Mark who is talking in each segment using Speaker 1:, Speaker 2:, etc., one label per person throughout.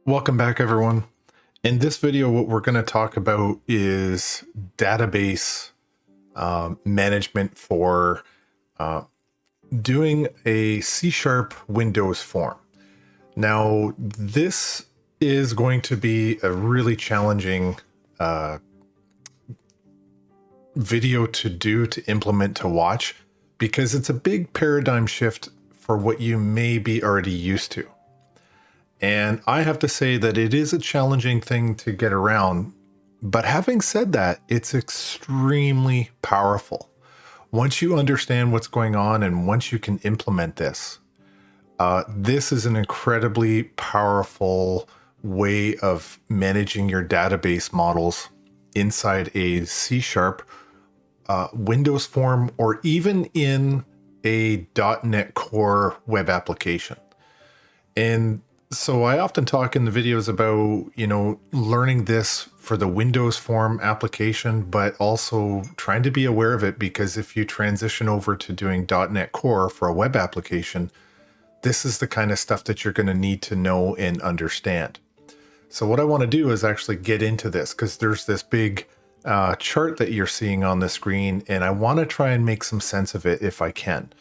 Speaker 1: Welcome back, everyone. In this video, what we're going to talk about is database management for doing a C# Windows form. Now, this is going to be a really challenging video to implement, to watch, because it's a big paradigm shift for what you may be already used to. And I have to say that it is a challenging thing to get around. But having said that, it's extremely powerful. Once you understand what's going on and once you can implement this, this is an incredibly powerful way of managing your database models inside a C# Windows form, or even in a .NET Core web application. And so I often talk in the videos about, learning this for the Windows form application, but also trying to be aware of it, because if you transition over to doing .NET Core for a web application, this is the kind of stuff that you're going to need to know and understand. So what I want to do is actually get into this, because there's this big chart that you're seeing on the screen, and I want to try and make some sense of it if I can.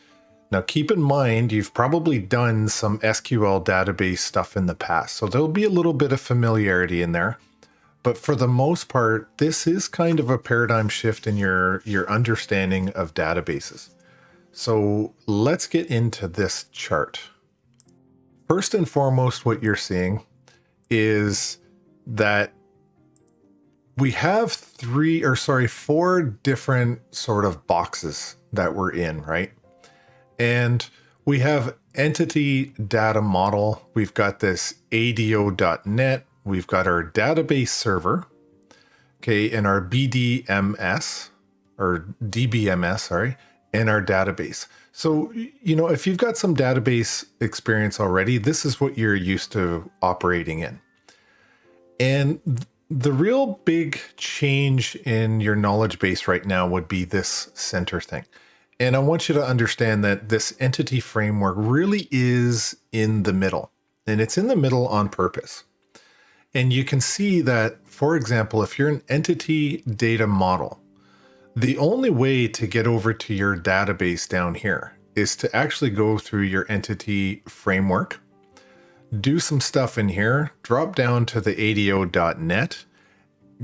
Speaker 1: Now, keep in mind, you've probably done some SQL database stuff in the past, so there'll be a little bit of familiarity in there. But for the most part, this is kind of a paradigm shift in your understanding of databases. So let's get into this chart. First and foremost, what you're seeing is that we have four different sort of boxes that we're in, right? And we have entity data model. We've got this ADO.NET. We've got our database server, okay, and our BDMS, or DBMS, sorry, and our database. So, if you've got some database experience already, this is what you're used to operating in. And the real big change in your knowledge base right now would be this center thing. And I want you to understand that this entity framework really is in the middle, and it's in the middle on purpose. And you can see that, for example, if you're an entity data model, the only way to get over to your database down here is to actually go through your entity framework, do some stuff in here, drop down to the ADO.NET,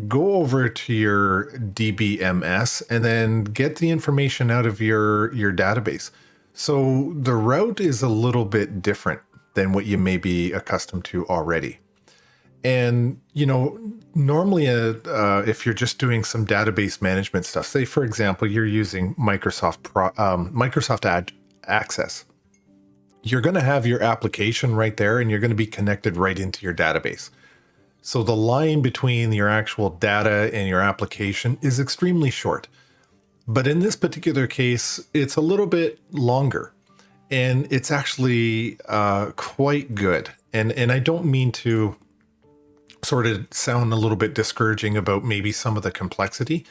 Speaker 1: go over to your DBMS, and then get the information out of your database. So the route is a little bit different than what you may be accustomed to already. And, normally if you're just doing some database management stuff, say, for example, you're using Microsoft Access, you're going to have your application right there, and you're going to be connected right into your database. So the line between your actual data and your application is extremely short. But in this particular case, it's a little bit longer, and it's actually quite good. And I don't mean to sort of sound a little bit discouraging about maybe some of the complexity.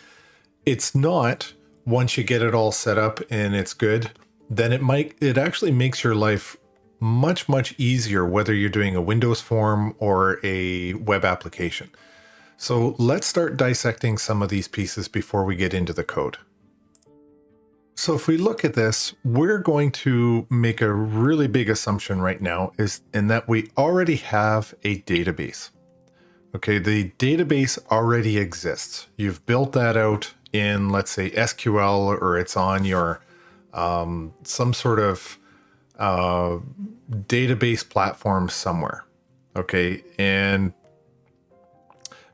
Speaker 1: It's not. Once you get it all set up and it's good, then it actually makes your life much easier, whether you're doing a Windows form or a web application. So let's start dissecting some of these pieces before we get into the code. So if we look at this, we're going to make a really big assumption right now, in that we already have a database. Okay, the database already exists. You've built that out in, let's say, SQL, or it's on your some sort of database platform somewhere. Okay, and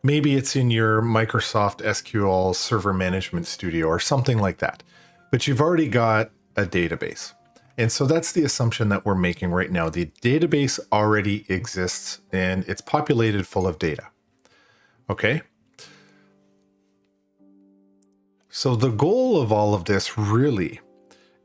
Speaker 1: maybe it's in your Microsoft SQL Server Management Studio or something like that, but you've already got a database. And so that's the assumption that we're making right now. The database already exists, and it's populated full of data. Okay, so the goal of all of this really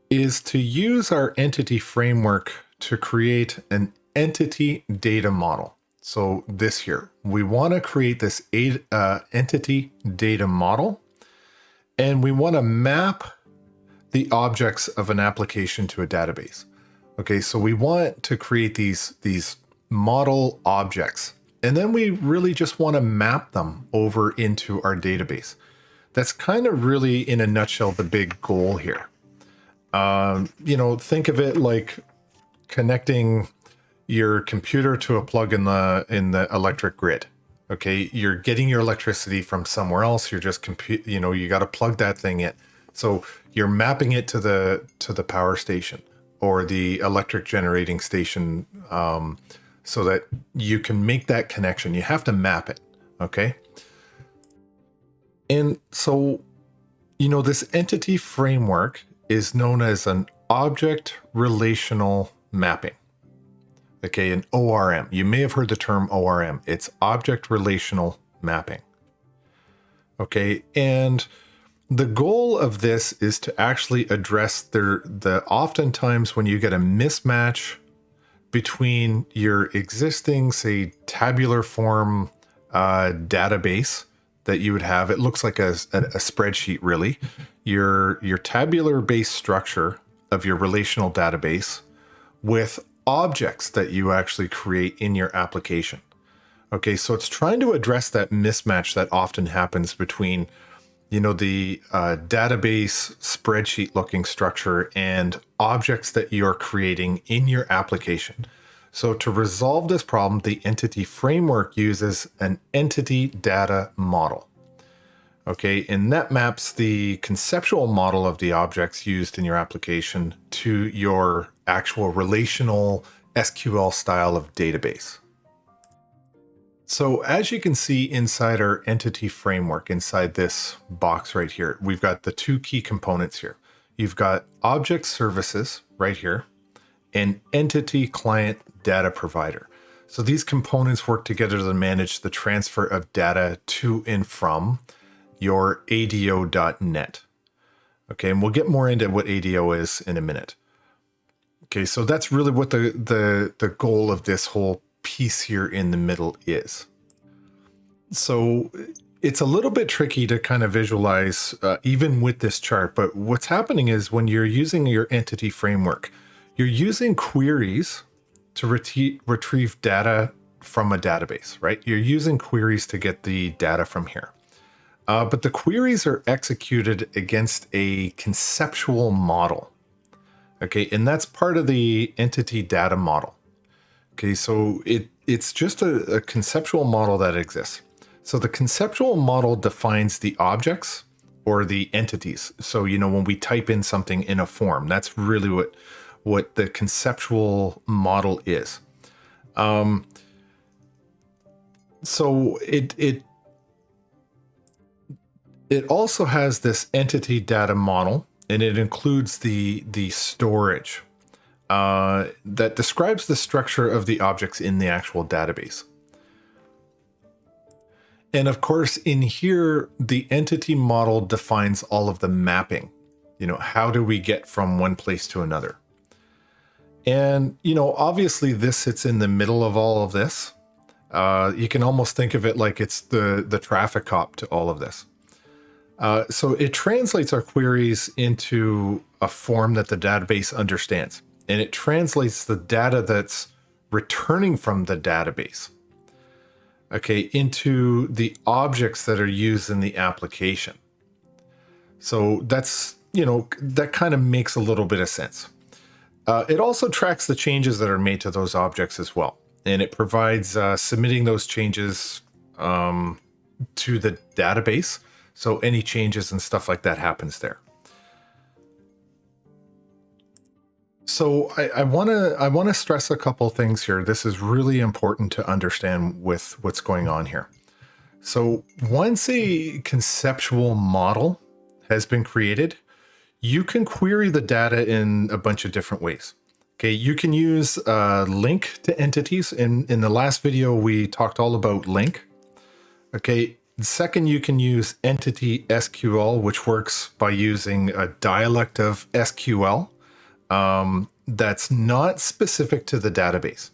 Speaker 1: is to use our entity framework to create an entity data model. So this here, we want to create this entity data model, and we want to map the objects of an application to a database. Okay, so we want to create these model objects. And then we really just want to map them over into our database. That's kind of really, in a nutshell, the big goal here. Think of it like connecting your computer to a plug in the electric grid. Okay, you're getting your electricity from somewhere else. You're just you got to plug that thing in. So you're mapping it to the power station or the electric generating station, so that you can make that connection. You have to map it. Okay. And so, this entity framework is known as an object relational mapping. Okay, an ORM. You may have heard the term ORM. It's object relational mapping. Okay, and the goal of this is to actually address the oftentimes when you get a mismatch between your existing, say, tabular form database that you would have. It looks like a spreadsheet, really. Your tabular based structure of your relational database with objects that you actually create in your application. Okay, so it's trying to address that mismatch that often happens between, the database spreadsheet looking structure and objects that you're creating in your application. So to resolve this problem, the entity framework uses an entity data model. Okay, and that maps the conceptual model of the objects used in your application to your actual relational SQL style of database. So as you can see inside our entity framework, inside this box right here, we've got the two key components here. You've got object services right here and entity client data provider. So these components work together to manage the transfer of data to and from your ADO.net. Okay, and we'll get more into what ADO is in a minute. Okay, so that's really what the goal of this whole piece here in the middle is. So it's a little bit tricky to kind of visualize even with this chart, but what's happening is when you're using your entity framework, you're using queries to retrieve data from a database, right? You're using queries to get the data from here. But the queries are executed against a conceptual model. Okay, and that's part of the entity data model. Okay, so it's just a conceptual model that exists. So the conceptual model defines the objects or the entities. So, when we type in something in a form, that's really what the conceptual model is. So it also has this entity data model, and it includes the storage that describes the structure of the objects in the actual database. And of course, in here, the entity model defines all of the mapping. How do we get from one place to another? And, obviously this sits in the middle of all of this. You can almost think of it like it's the traffic cop to all of this. So it translates our queries into a form that the database understands, and it translates the data that's returning from the database, okay, into the objects that are used in the application. So that's, that kind of makes a little bit of sense. It also tracks the changes that are made to those objects as well, and it provides submitting those changes to the database. So any changes and stuff like that happens there. So I want to stress a couple things here. This is really important to understand with what's going on here. So once a conceptual model has been created, you can query the data in a bunch of different ways. Okay, you can use link to entities. In the last video, we talked all about link. Okay. Second, you can use entity SQL, which works by using a dialect of SQL that's not specific to the database.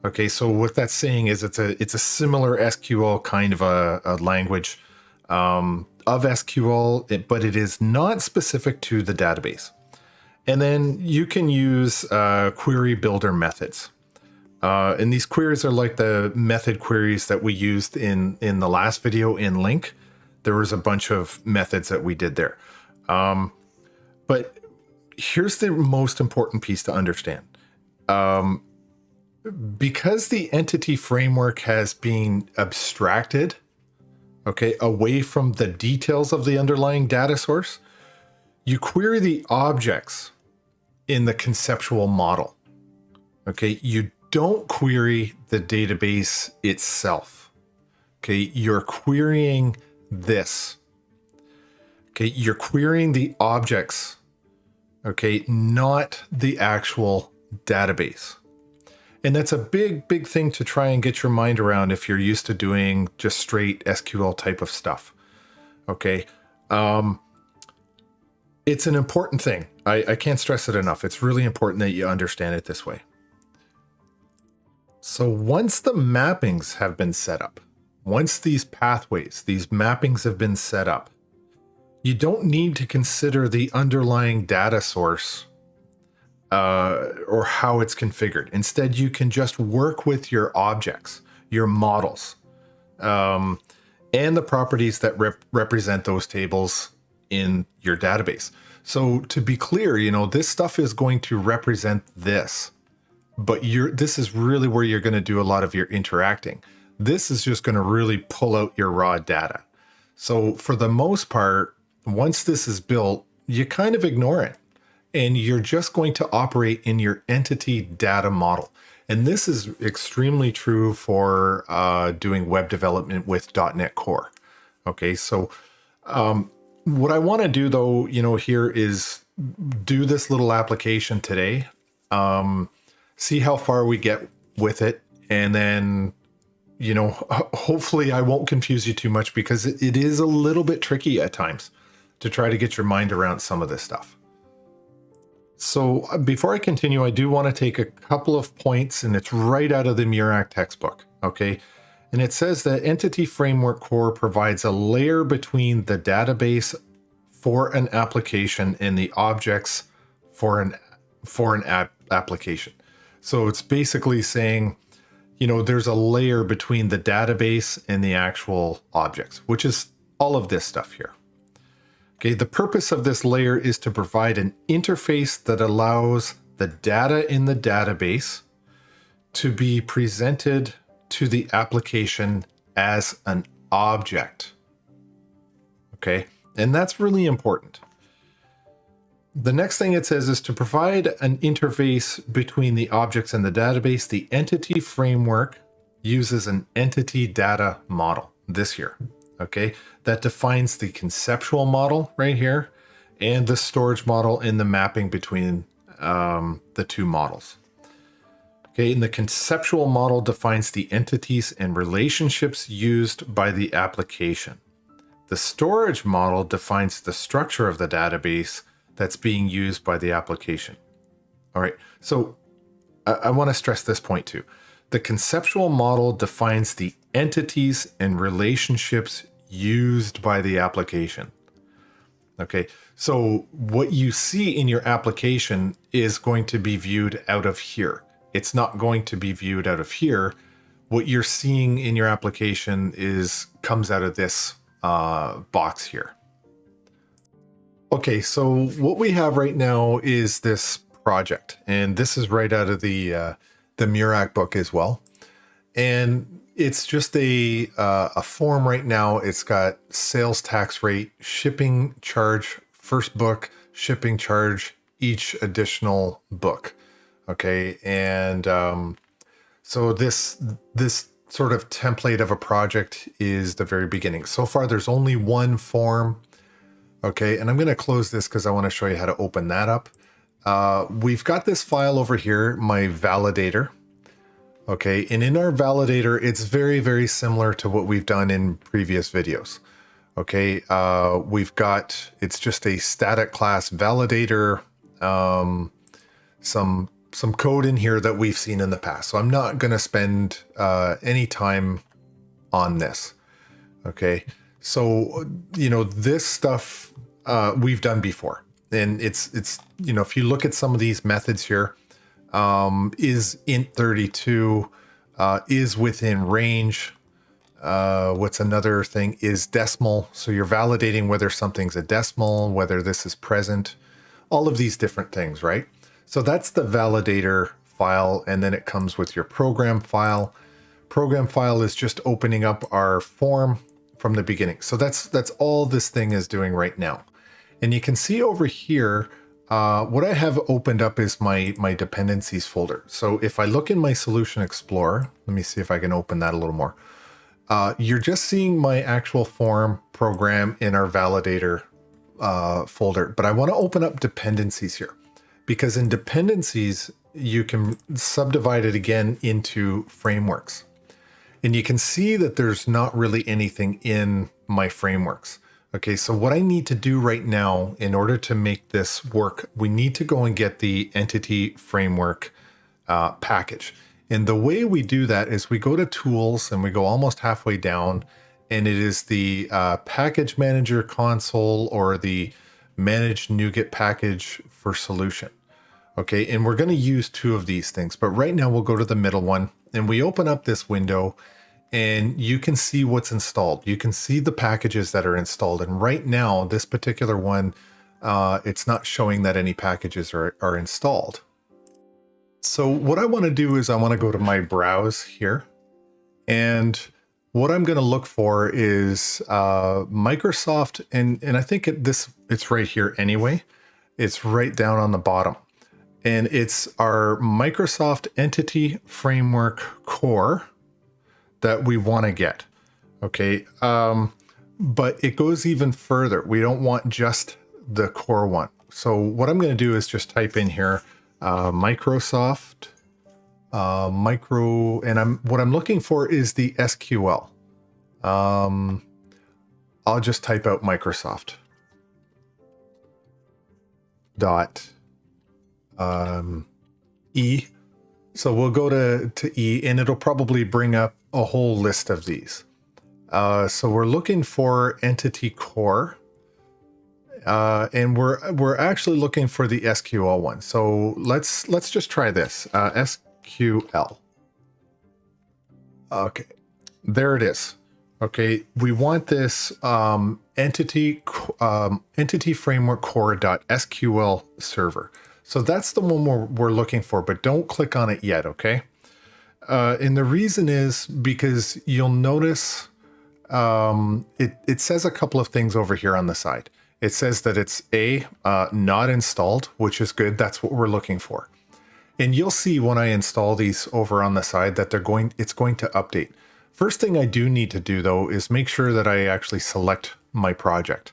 Speaker 1: Okay, so what that's saying is it's a similar SQL kind of a language of SQL, but it is not specific to the database. And then you can use query builder methods. And these queries are like the method queries that we used in the last video in Link. There was a bunch of methods that we did there. But here's the most important piece to understand. Because the entity framework has been abstracted, okay, away from the details of the underlying data source, you query the objects in the conceptual model. Okay, you don't query the database itself. Okay, you're querying this. Okay, you're querying the objects. Okay, not the actual database. And that's a big thing to try and get your mind around if you're used to doing just straight SQL type of stuff. Okay. It's an important thing. I can't stress it enough. It's really important that you understand it this way. So once the mappings have been set up, once these pathways, these mappings have been set up, you don't need to consider the underlying data source or how it's configured. Instead, you can just work with your objects, your models, and the properties that represent those tables in your database. So to be clear, you know, this stuff is going to represent this, but this is really where you're going to do a lot of your interacting. This is just going to really pull out your raw data. So for the most part, once this is built, you kind of ignore it. And you're just going to operate in your entity data model. And this is extremely true for doing web development with .NET Core. Okay, so what I want to do though, you know, here is do this little application today, see how far we get with it, and then, you know, hopefully I won't confuse you too much because it is a little bit tricky at times to try to get your mind around some of this stuff. So before I continue, I do want to take a couple of points, and it's right out of the Murac textbook, okay? And it says that Entity Framework Core provides a layer between the database for an application and the objects for an application. So it's basically saying, you know, there's a layer between the database and the actual objects, which is all of this stuff here. Okay, the purpose of this layer is to provide an interface that allows the data in the database to be presented to the application as an object. Okay, and that's really important. The next thing it says is to provide an interface between the objects and the database. The entity framework uses an entity data model, this here. Okay, that defines the conceptual model right here and the storage model and the mapping between the two models. Okay, and the conceptual model defines the entities and relationships used by the application. The storage model defines the structure of the database that's being used by the application. All right, so I want to stress this point too. The conceptual model defines the entities and relationships used by the application. Okay, so what you see in your application is going to be viewed out of here. It's not going to be viewed out of here. What you're seeing in your application comes out of this box here. Okay, so what we have right now is this project, and this is right out of the Murac book as well. And it's just a form right now. It's got sales tax rate, shipping charge, first book, shipping charge, each additional book. Okay, and so this sort of template of a project is the very beginning. So far, there's only one form. Okay, and I'm going to close this because I want to show you how to open that up. We've got this file over here, my validator. Okay, and in our validator, it's very similar to what we've done in previous videos. Okay, it's just a static class validator, some code in here that we've seen in the past. So I'm not going to spend any time on this. Okay, so, you know, this stuff we've done before. And it's, you know, if you look at some of these methods here, is int32, is within range. What's another thing is decimal. So you're validating whether something's a decimal, whether this is present, all of these different things, right? So that's the validator file. And then it comes with your program file. Program file is just opening up our form from the beginning. So that's all this thing is doing right now. And you can see over here, what I have opened up is my dependencies folder. So if I look in my Solution Explorer, let me see if I can open that a little more. You're just seeing my actual form program in our validator folder, but I want to open up dependencies here because in dependencies, you can subdivide it again into frameworks. And you can see that there's not really anything in my frameworks. Okay, so what I need to do right now in order to make this work, we need to go and get the entity framework package. And the way we do that is we go to tools and we go almost halfway down, and it is the package manager console or the manage NuGet package for solution. Okay, and we're going to use two of these things, but right now we'll go to the middle one and we open up this window and you can see what's installed. You can see the packages that are installed. And right now, this particular one, it's not showing that any packages are installed. So what I want to do is I want to go to my browse here. And what I'm going to look for is Microsoft. And I think it's right here anyway. It's right down on the bottom. And it's our Microsoft Entity Framework Core that we want to get. Okay. But it goes even further. We don't want just the core one. So what I'm going to do is just type in here, Microsoft, and what I'm looking for is the SQL. I'll just type out Microsoft dot E. So we'll go to E and it'll probably bring up a whole list of these. So we're looking for entity core, and we're actually looking for the SQL one. So let's just try this, SQL. Okay, there it is. Okay, we want this entity framework core.sql server. So that's the one we're looking for, but don't click on it yet, okay? And the reason is because you'll notice it says a couple of things over here on the side. It says that it's not installed, which is good. That's what we're looking for. And you'll see when I install these over on the side that it's going to update. First thing I do need to do though is make sure that I actually select my project.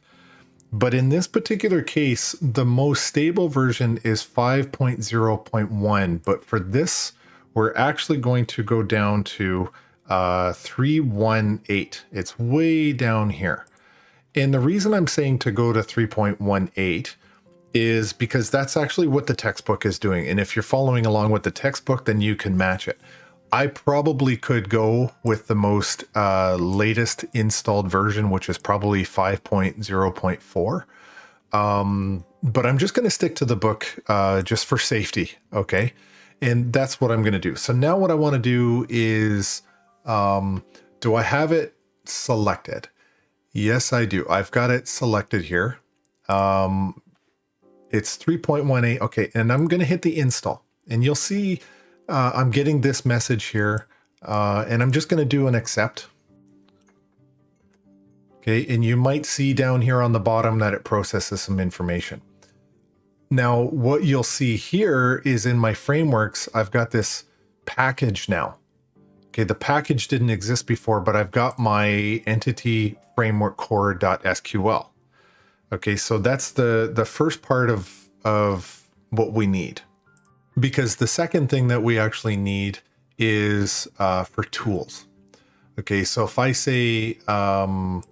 Speaker 1: But in this particular case, the most stable version is 5.0.1. But for this, we're actually going to go down to 3.18. It's way down here. And the reason I'm saying to go to 3.18 is because that's actually what the textbook is doing. And if you're following along with the textbook, then you can match it. I probably could go with the most latest installed version, which is probably 5.0.4. But I'm just going to stick to the book just for safety. Okay. And that's what I'm going to do. So now what I want to do is, do I have it selected? Yes, I do. I've got it selected here. It's 3.18. Okay. And I'm going to hit the install and you'll see I'm getting this message here, and I'm just going to do an accept. Okay, and you might see down here on the bottom that it processes some information. Now, what you'll see here is in my frameworks, I've got this package now. Okay, the package didn't exist before, but I've got my entity framework core.sql. Okay, so that's the first part of what we need. Because the second thing that we actually need is for tools. Okay, so if I say, I'll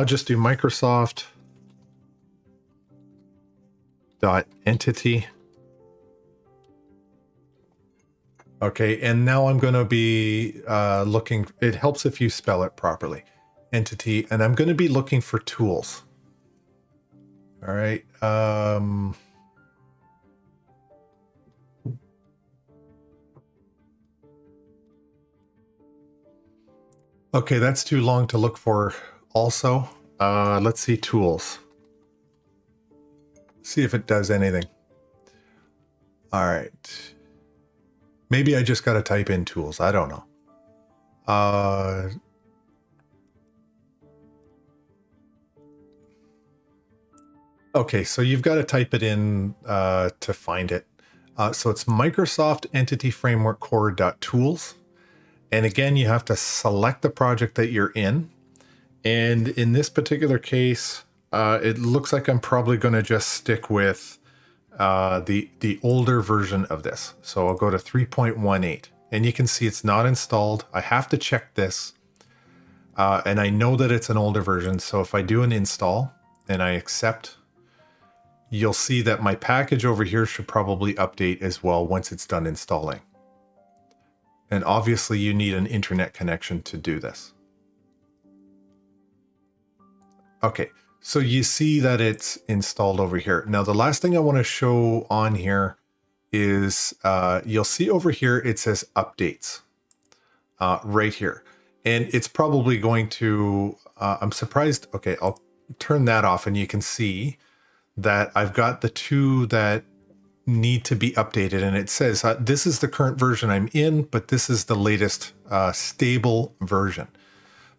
Speaker 1: just do Microsoft dot entity. Okay, and now I'm going to be looking, it helps if you spell it properly, entity, and I'm going to be looking for tools. All right. Okay, that's too long to look for also. Let's see tools. See if it does anything. All right. Maybe I just got to type in tools. I don't know. Okay, so you've got to type it in to find it. So it's Microsoft Entity Framework Core.tools. And again, you have to select the project that you're in. And in this particular case, it looks like I'm probably going to just stick with the older version of this. So I'll go to 3.18. And you can see it's not installed. I have to check this. And I know that it's an older version. So if I do an install and I accept, you'll see that my package over here should probably update as well once it's done installing. And obviously you need an internet connection to do this. Okay, so you see that it's installed over here. Now the last thing I want to show on here is you'll see over here it says updates right here. And it's probably going to, I'm surprised, okay, I'll turn that off and you can see that I've got the two that need to be updated, and it says this is the current version I'm in, but this is the latest stable version.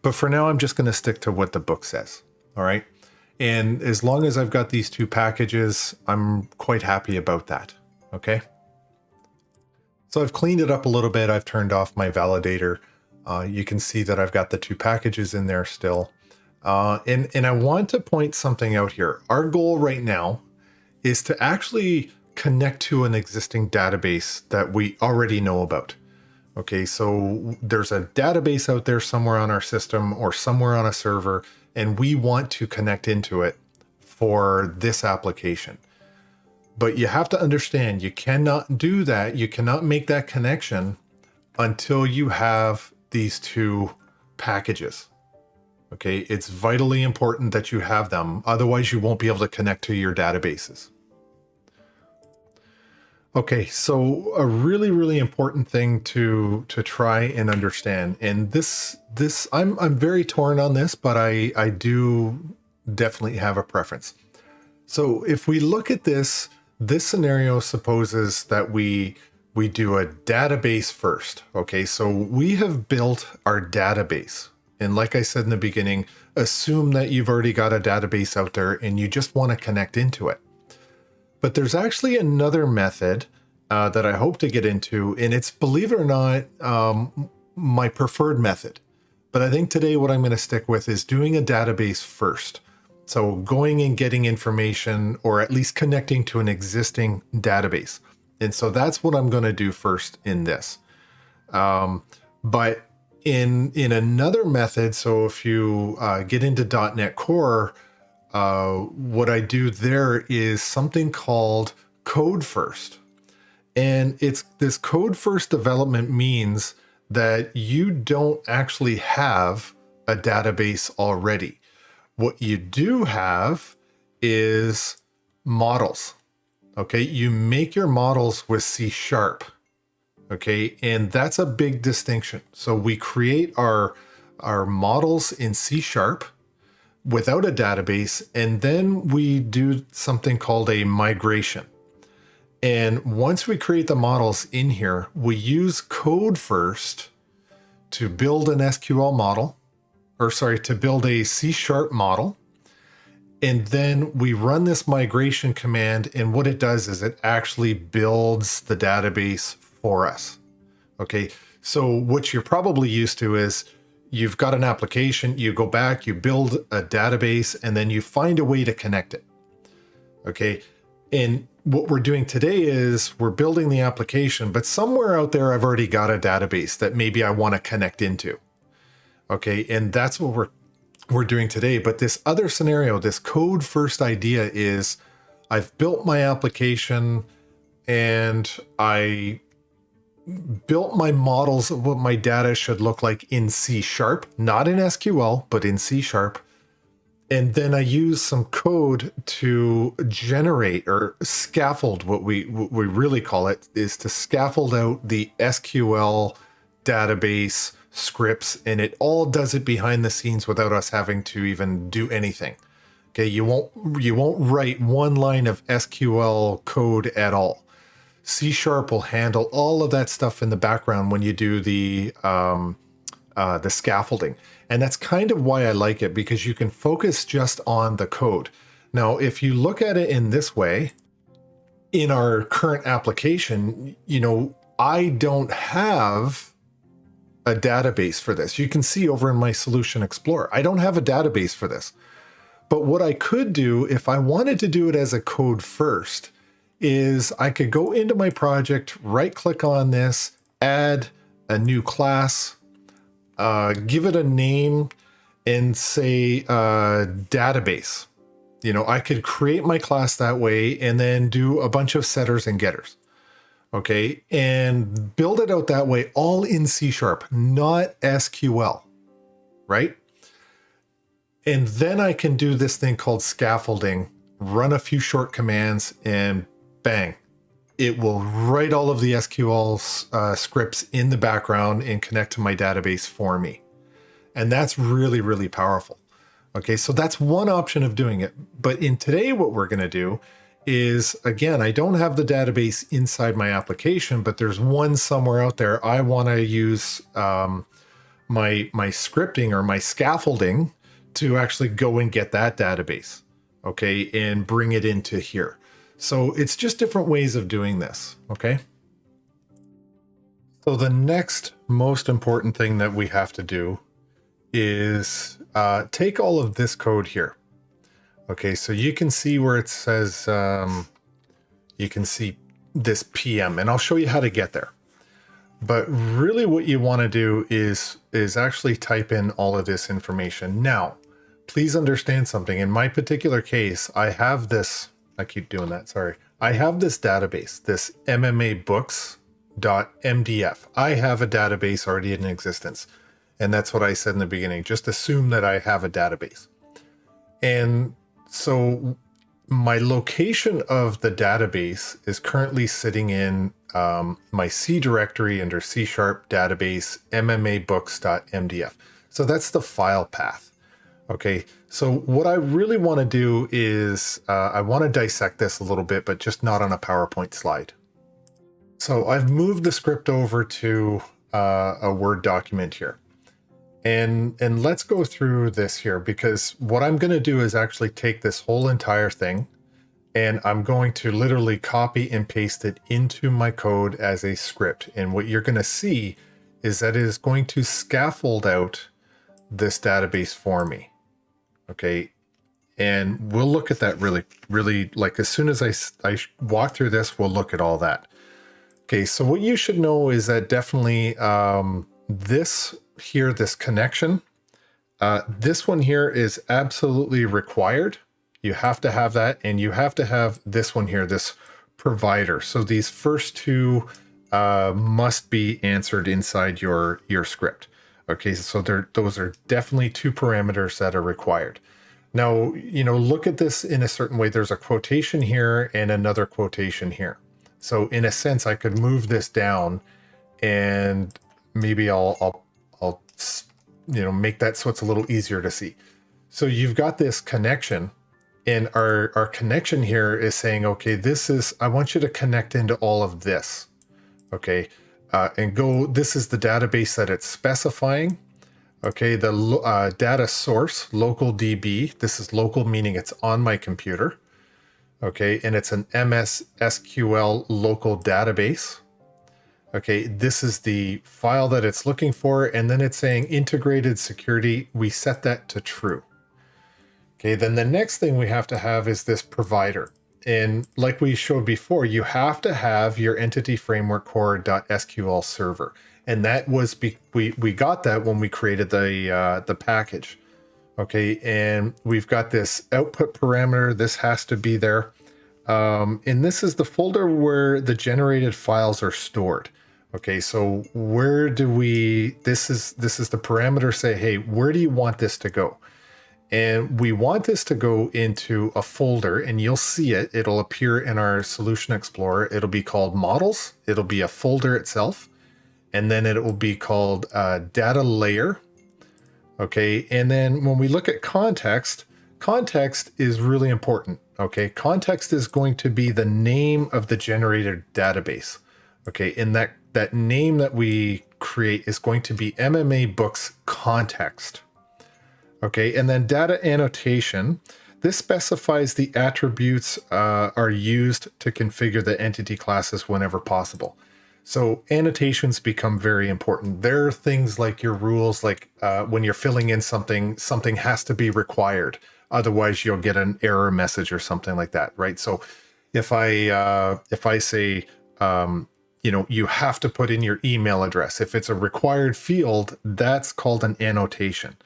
Speaker 1: But for now, I'm just going to stick to what the book says. All right. And as long as I've got these two packages, I'm quite happy about that. Okay. So I've cleaned it up a little bit. I've turned off my validator. You can see that I've got the two packages in there still. And I want to point something out here. Our goal right now is to actually connect to an existing database that we already know about. Okay, so there's a database out there somewhere on our system or somewhere on a server, and we want to connect into it for this application. But you have to understand, you cannot do that. You cannot make that connection until you have these two packages. Okay, it's vitally important that you have them. Otherwise, you won't be able to connect to your databases. Okay, so a really, really important thing to try and understand, and this I'm very torn on this, but I do definitely have a preference. So if we look at this scenario supposes that we do a database first. Okay, so we have built our database. And like I said in the beginning, assume that you've already got a database out there and you just want to connect into it. But there's actually another method that I hope to get into, and it's, believe it or not, my preferred method. But I think today what I'm going to stick with is doing a database first. So going and getting information, or at least connecting to an existing database. And so that's what I'm going to do first in this. But in another method, so if you get into .NET Core, what I do there is something called code first. And it's this code first development means that you don't actually have a database already. What you do have is models. Okay, you make your models with C#. Okay, and that's a big distinction. So we create our models in C# without a database, and then we do something called a migration. And once we create the models in here, we use code first to build an SQL model, or sorry, to build a C# model. And then we run this migration command, and what it does is it actually builds the database for us. Okay, so what you're probably used to is you've got an application, you go back, you build a database, and then you find a way to connect it. Okay, and what we're doing today is we're building the application, but somewhere out there I've already got a database that maybe I want to connect into. Okay, and that's what we're doing today. But this other scenario, this code first idea is I've built my application and I built my models of what my data should look like in C#, not in SQL, but in C#. And then I use some code to generate or scaffold, what we really call it, is to scaffold out the SQL database, scripts, and it all does it behind the scenes without us having to even do anything. Okay, you won't write one line of SQL code at all. C# will handle all of that stuff in the background when you do the scaffolding. And that's kind of why I like it, because you can focus just on the code. Now, if you look at it in this way, in our current application, I don't have a database for this. You can see over in my Solution Explorer, I don't have a database for this. But what I could do if I wanted to do it as a code first is I could go into my project, right click on this, add a new class, give it a name, and say database. I could create my class that way and then do a bunch of setters and getters. Okay, and build it out that way, all in C#, not SQL, right? And then I can do this thing called scaffolding, run a few short commands, and bang, it will write all of the SQL scripts in the background and connect to my database for me. And that's really, really powerful. Okay, so that's one option of doing it. But in today, what we're going to do is, again, I don't have the database inside my application, but there's one somewhere out there. I want to use my scripting or my scaffolding to actually go and get that database, okay, and bring it into here. So it's just different ways of doing this, okay? So the next most important thing that we have to do is take all of this code here. Okay, so you can see where it says, you can see this PM, and I'll show you how to get there. But really what you want to do is actually type in all of this information. Now, please understand something. In my particular case, I have this, I keep doing that, sorry. I have this database, this mmabooks.mdf. I have a database already in existence. And that's what I said in the beginning. Just assume that I have a database. And so my location of the database is currently sitting in my C directory under C# database mmabooks.mdf. So that's the file path. Okay, so what I really want to do is I want to dissect this a little bit, but just not on a PowerPoint slide. So I've moved the script over to a Word document here. And let's go through this here, because what I'm going to do is actually take this whole entire thing and I'm going to literally copy and paste it into my code as a script. And what you're going to see is that it is going to scaffold out this database for me. Okay. And we'll look at that really, like as soon as I walk through this, we'll look at all that. Okay. So what you should know is that definitely this here, this connection, this one here is absolutely required. You have to have that, and you have to have this one here, this provider. So these first two must be answered inside your script. Okay, so those are definitely two parameters that are required. Now, look at this in a certain way. There's a quotation here and another quotation here. So in a sense, I could move this down, and maybe I'll make that so it's a little easier to see. So you've got this connection, and our connection here is saying, okay, I want you to connect into all of this. Okay, and this is the database that it's specifying. Okay, the data source, local DB, this is local meaning it's on my computer. Okay, and it's an MS SQL local database. Okay, this is the file that it's looking for, and then it's saying integrated security. We set that to true. Okay, then the next thing we have to have is this provider. And like we showed before, you have to have your entity framework core.sql server. And that was, we got that when we created the package. Okay, and we've got this output parameter. This has to be there. And this is the folder where the generated files are stored. Okay, so where do this is the parameter say, hey, where do you want this to go? And we want this to go into a folder, and you'll see it. It'll appear in our Solution Explorer. It'll be called Models. It'll be a folder itself. and then it will be called data layer. Okay, and then when we look at context, context is really important. Okay, context is going to be the name of the generated database. Okay, and that name that we create is going to be MMA books context. Okay, and then data annotation. This specifies the attributes are used to configure the entity classes whenever possible. So annotations become very important. There are things like your rules, like when you're filling in something, something has to be required. Otherwise, you'll get an error message or something like that, right? So if I say, you have to put in your email address. If it's a required field, that's called an annotation.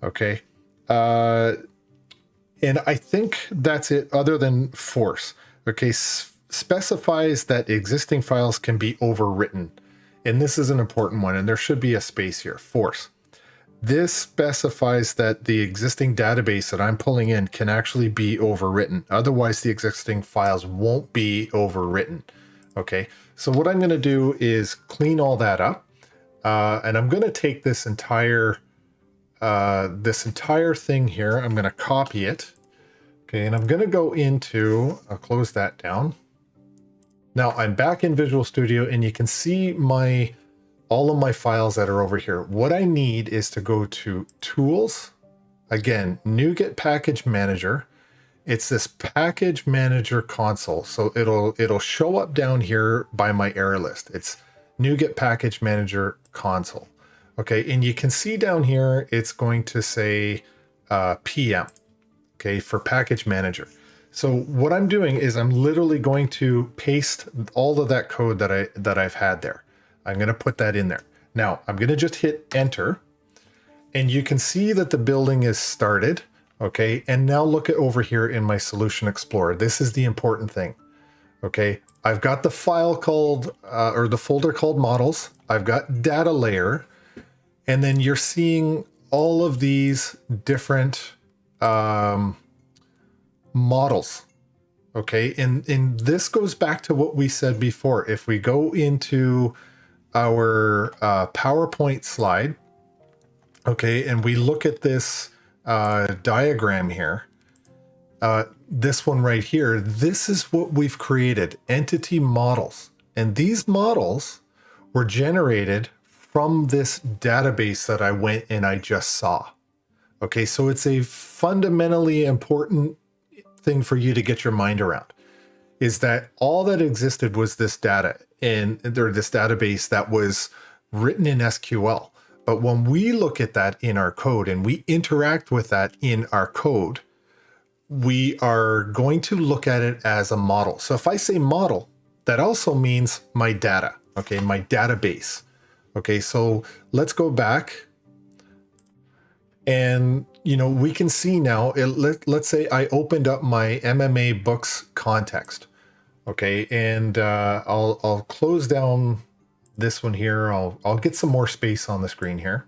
Speaker 1: Okay. And I think that's it, other than force. Okay, specifies that existing files can be overwritten. And this is an important one, and there should be a space here, force. This specifies that the existing database that I'm pulling in can actually be overwritten. Otherwise, the existing files won't be overwritten. Okay, so what I'm going to do is clean all that up. And I'm going to take this entire thing here. I'm going to copy it. Okay, and I'm going to go into, I'll close that down. Now I'm back in Visual Studio, and you can see all of my files that are over here. What I need is to go to Tools, again, NuGet Package Manager. It's this Package Manager console. So it'll show up down here by my error list. It's NuGet Package Manager console. Okay, and you can see down here, it's going to say PM, okay, for Package Manager. So what I'm doing is I'm literally going to paste all of that code that I've had there. I'm going to put that in there. Now I'm going to just hit enter, and you can see that the building is started. Okay, and now look at over here in my Solution Explorer. This is the important thing. Okay, I've got the file called or the folder called models. I've got data layer, and then you're seeing all of these different models. Okay, and this goes back to what we said before. If we go into our PowerPoint slide, okay, and we look at this diagram here, this one right here, this is what we've created, entity models. And these models were generated from this database that I went and I just saw. Okay, so it's a fundamentally important thing for you to get your mind around, is that all that existed was this data or this database that was written in SQL. But when we look at that in our code and we interact with that in our code, we are going to look at it as a model. So if I say model, that also means my data, okay, my database. Okay, so let's go back, and we can see now, let's say I opened up my MMA books context. Okay, and I'll close down this one here. I'll get some more space on the screen here.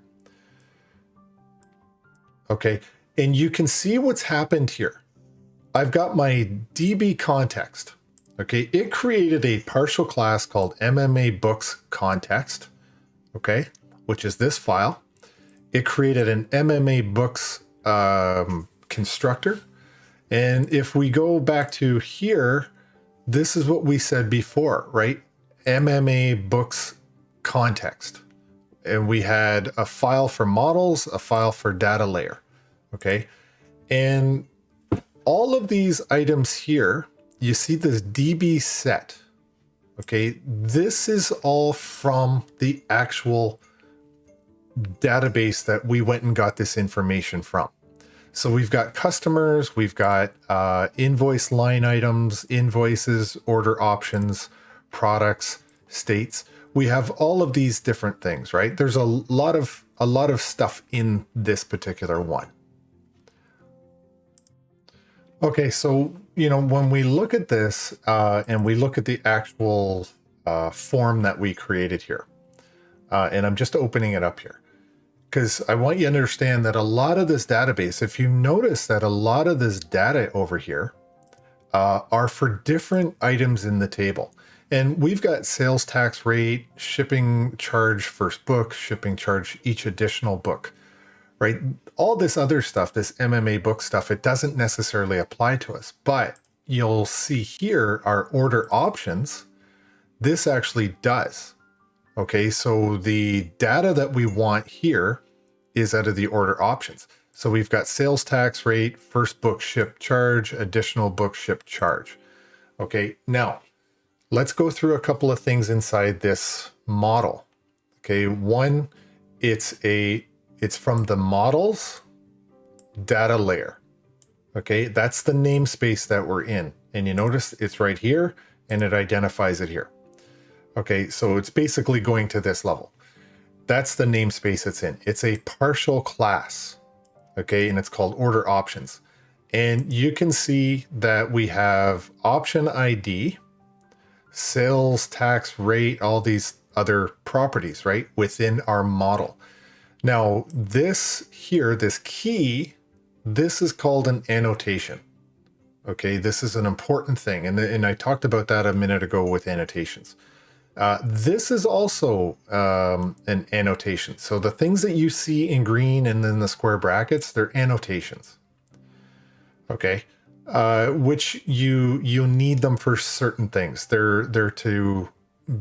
Speaker 1: Okay, and you can see what's happened here. I've got my DB context. Okay, it created a partial class called MMA books context. Okay, which is this file. It created an MMA books constructor. And if we go back to here, this is what we said before, right? MMA books context. And we had a file for models, a file for data layer. Okay. And all of these items here, you see this DB set. Okay. This is all from the actual database that we went and got this information from. So we've got customers, we've got invoice line items, invoices, order options, products, states. We have all of these different things, right? There's a lot of stuff in this particular one. Okay, so when we look at this and we look at the actual form that we created here, and I'm just opening it up here, because I want you to understand that a lot of this database, if you notice that a lot of this data over here are for different items in the table. And we've got sales tax rate, shipping charge first book, shipping charge each additional book, right? All this other stuff, this MMA book stuff, it doesn't necessarily apply to us. But you'll see here our order options, this actually does. Okay, so the data that we want here is out of the order options. So we've got sales tax rate, first book ship charge, additional book ship charge. Okay, now let's go through a couple of things inside this model. Okay, one, it's from the models data layer. Okay, that's the namespace that we're in. And you notice it's right here and it identifies it here. Okay, so it's basically going to this level. That's the namespace it's in. It's a partial class. Okay, and it's called order options. And you can see that we have option ID, sales tax rate, all these other properties, right, within our model. Now, this here, this key, this is called an annotation. Okay, this is an important thing. And I talked about that a minute ago with annotations. This is also an annotation. So the things that you see in green and then the square brackets, they're annotations. Okay, which you need them for certain things. They're to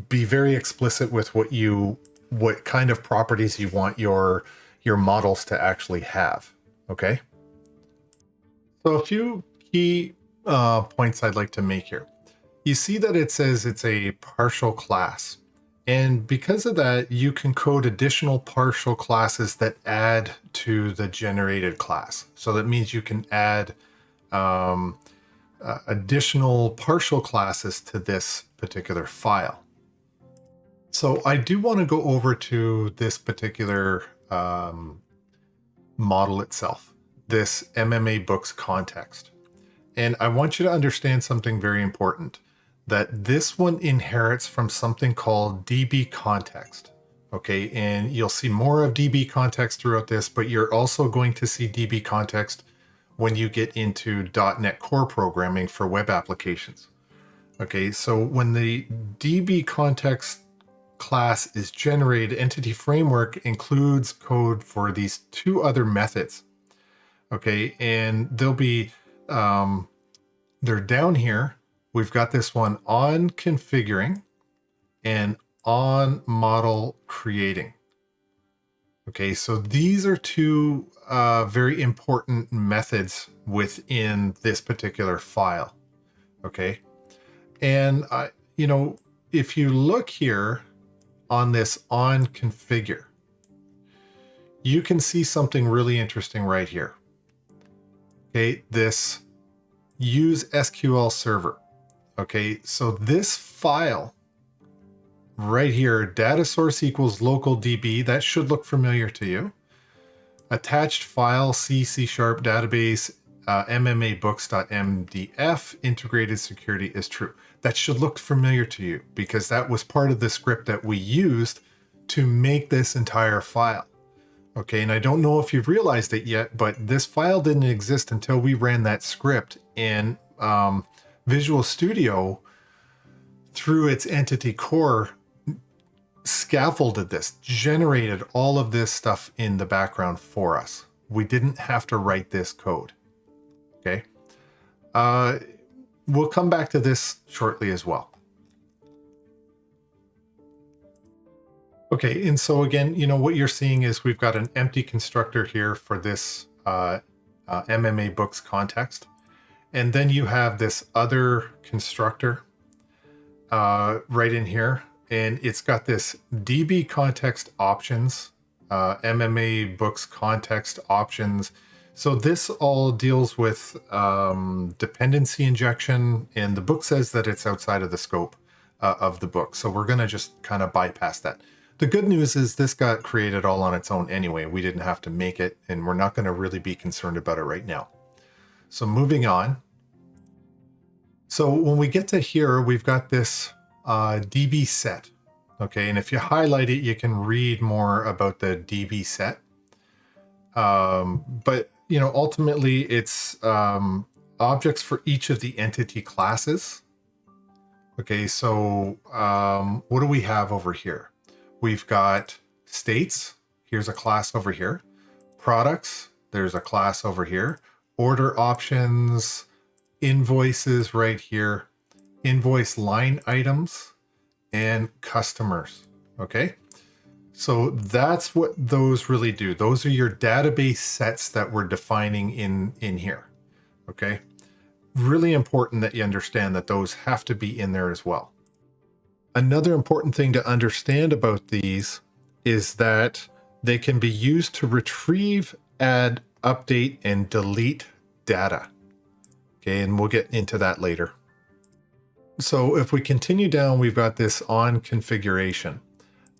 Speaker 1: be very explicit with what kind of properties you want your models to actually have. Okay, so a few key points I'd like to make here. You see that it says it's a partial class. And because of that, you can code additional partial classes that add to the generated class. So that means you can add additional partial classes to this particular file. So I do want to go over to this particular model itself, this MMA books context. And I want you to understand something very important, that this one inherits from something called DB context. Okay, and you'll see more of DB context throughout this, but you're also going to see DB context when you get into .NET Core programming for web applications. Okay, so when the DB context class is generated, Entity Framework includes code for these two other methods. Okay, and they'll be, they're down here. We've got this one on configuring and on model creating. Okay, so these are two very important methods within this particular file. Okay, and if you look here on this on configure, you can see something really interesting right here. Okay, this use SQL server. Okay, so this file right here, data source equals local DB, that should look familiar to you. Attached file C sharp database MMA books.mdf integrated security is true. That should look familiar to you because that was part of the script that we used to make this entire file. Okay, and I don't know if you've realized it yet, but this file didn't exist until we ran that script in Visual Studio. Through its entity core, scaffolded this, generated all of this stuff in the background for us. We didn't have to write this code. Okay, we'll come back to this shortly as well. Okay, and so again, what you're seeing is we've got an empty constructor here for this MMA books context. And then you have this other constructor right in here. And it's got this DB context options, MMA books context options. So this all deals with dependency injection. And the book says that it's outside of the scope of the book. So we're going to just kind of bypass that. The good news is this got created all on its own anyway. We didn't have to make it, and we're not going to really be concerned about it right now. So moving on. So when we get to here, we've got this DB set. Okay, and if you highlight it, you can read more about the DB set. But, ultimately it's objects for each of the entity classes. Okay, so what do we have over here? We've got states. Here's a class over here. Products. There's a class over here. Order options, invoices right here, invoice line items, and customers. Okay, so that's what those really do. Those are your database sets that we're defining in here. Okay, really important that you understand that those have to be in there as well. Another important thing to understand about these is that they can be used to retrieve, add, update, and delete data. Okay, and we'll get into that later. So if we continue down, we've got this on configuration.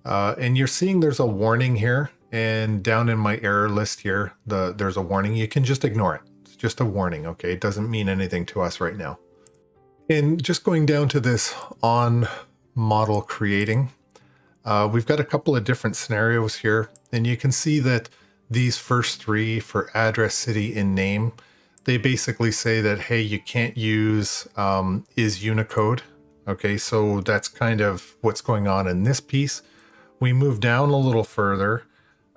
Speaker 1: And you're seeing there's a warning here, and down in my error list here, there's a warning. You can just ignore it. It's just a warning, okay? It doesn't mean anything to us right now. And just going down to this on model creating, we've got a couple of different scenarios here, and you can see that these first three for address, city, and name, they basically say that, hey, you can't use is Unicode. Okay, so that's kind of what's going on in this piece. We move down a little further.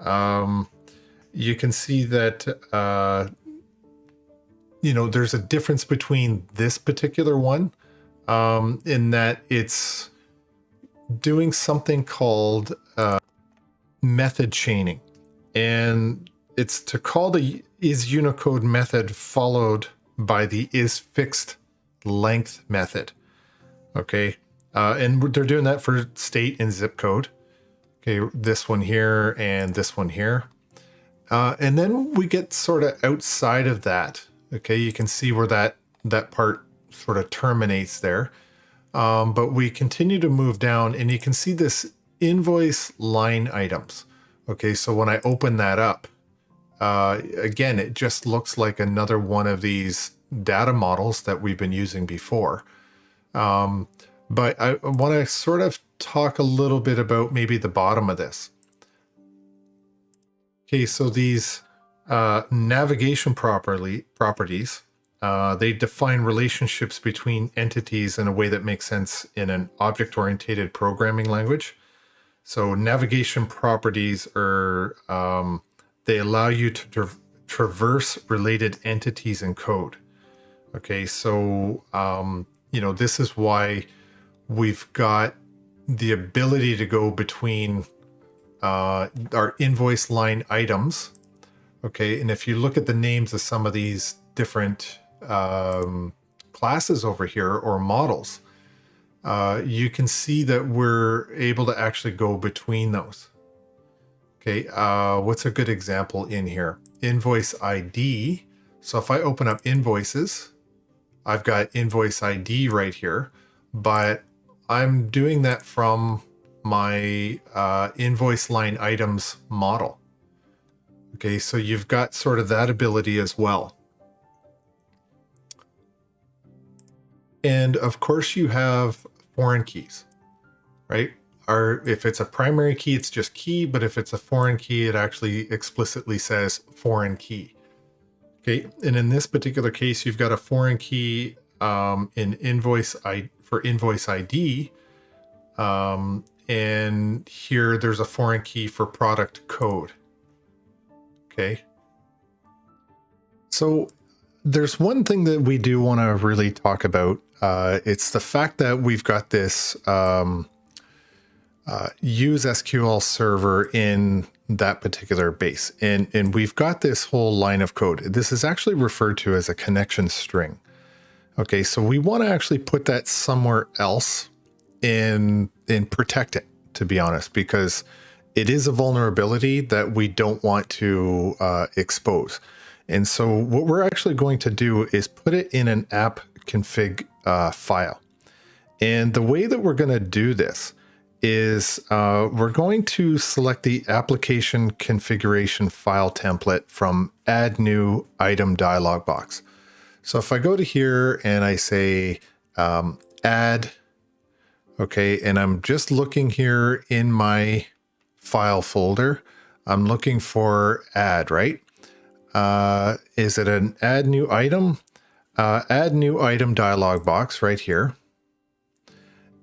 Speaker 1: You can see that, there's a difference between this particular one in that it's doing something called method chaining. And it's to call the is Unicode method followed by the is fixed length method. Okay. And they're doing that for state and zip code. Okay. This one here and this one here. And then we get sort of outside of that. Okay. You can see where that part sort of terminates there. But we continue to move down and you can see this invoice line items. Okay. So when I open that up, again, it just looks like another one of these data models that we've been using before. But I want to sort of talk a little bit about maybe the bottom of this. Okay, so these navigation properties, they define relationships between entities in a way that makes sense in an object-oriented programming language. So navigation properties are they allow you to traverse related entities in code. Okay, so, this is why we've got the ability to go between our invoice line items. Okay, and if you look at the names of some of these different classes over here or models, you can see that we're able to actually go between those. Okay, what's a good example in here? Invoice ID. So if I open up invoices, I've got invoice ID right here, but I'm doing that from my invoice line items model. Okay, so you've got sort of that ability as well. And of course you have foreign keys, right? Or if it's a primary key, it's just key, but if it's a foreign key, it actually explicitly says foreign key. Okay, and in this particular case, you've got a foreign key in invoice ID, and here there's a foreign key for product code. Okay, so there's one thing that we do want to really talk about. It's the fact that we've got this use SQL server in that particular base. And we've got this whole line of code. This is actually referred to as a connection string. Okay, so we want to actually put that somewhere else and protect it, to be honest, because it is a vulnerability that we don't want to expose. And so what we're actually going to do is put it in an app config file. And the way that we're going to do this is we're going to select the application configuration file template from add new item dialog box. So if I go to here and I say add, okay, and I'm just looking here in my file folder, I'm looking for add, right? Is it an add new item? Add new item dialog box right here.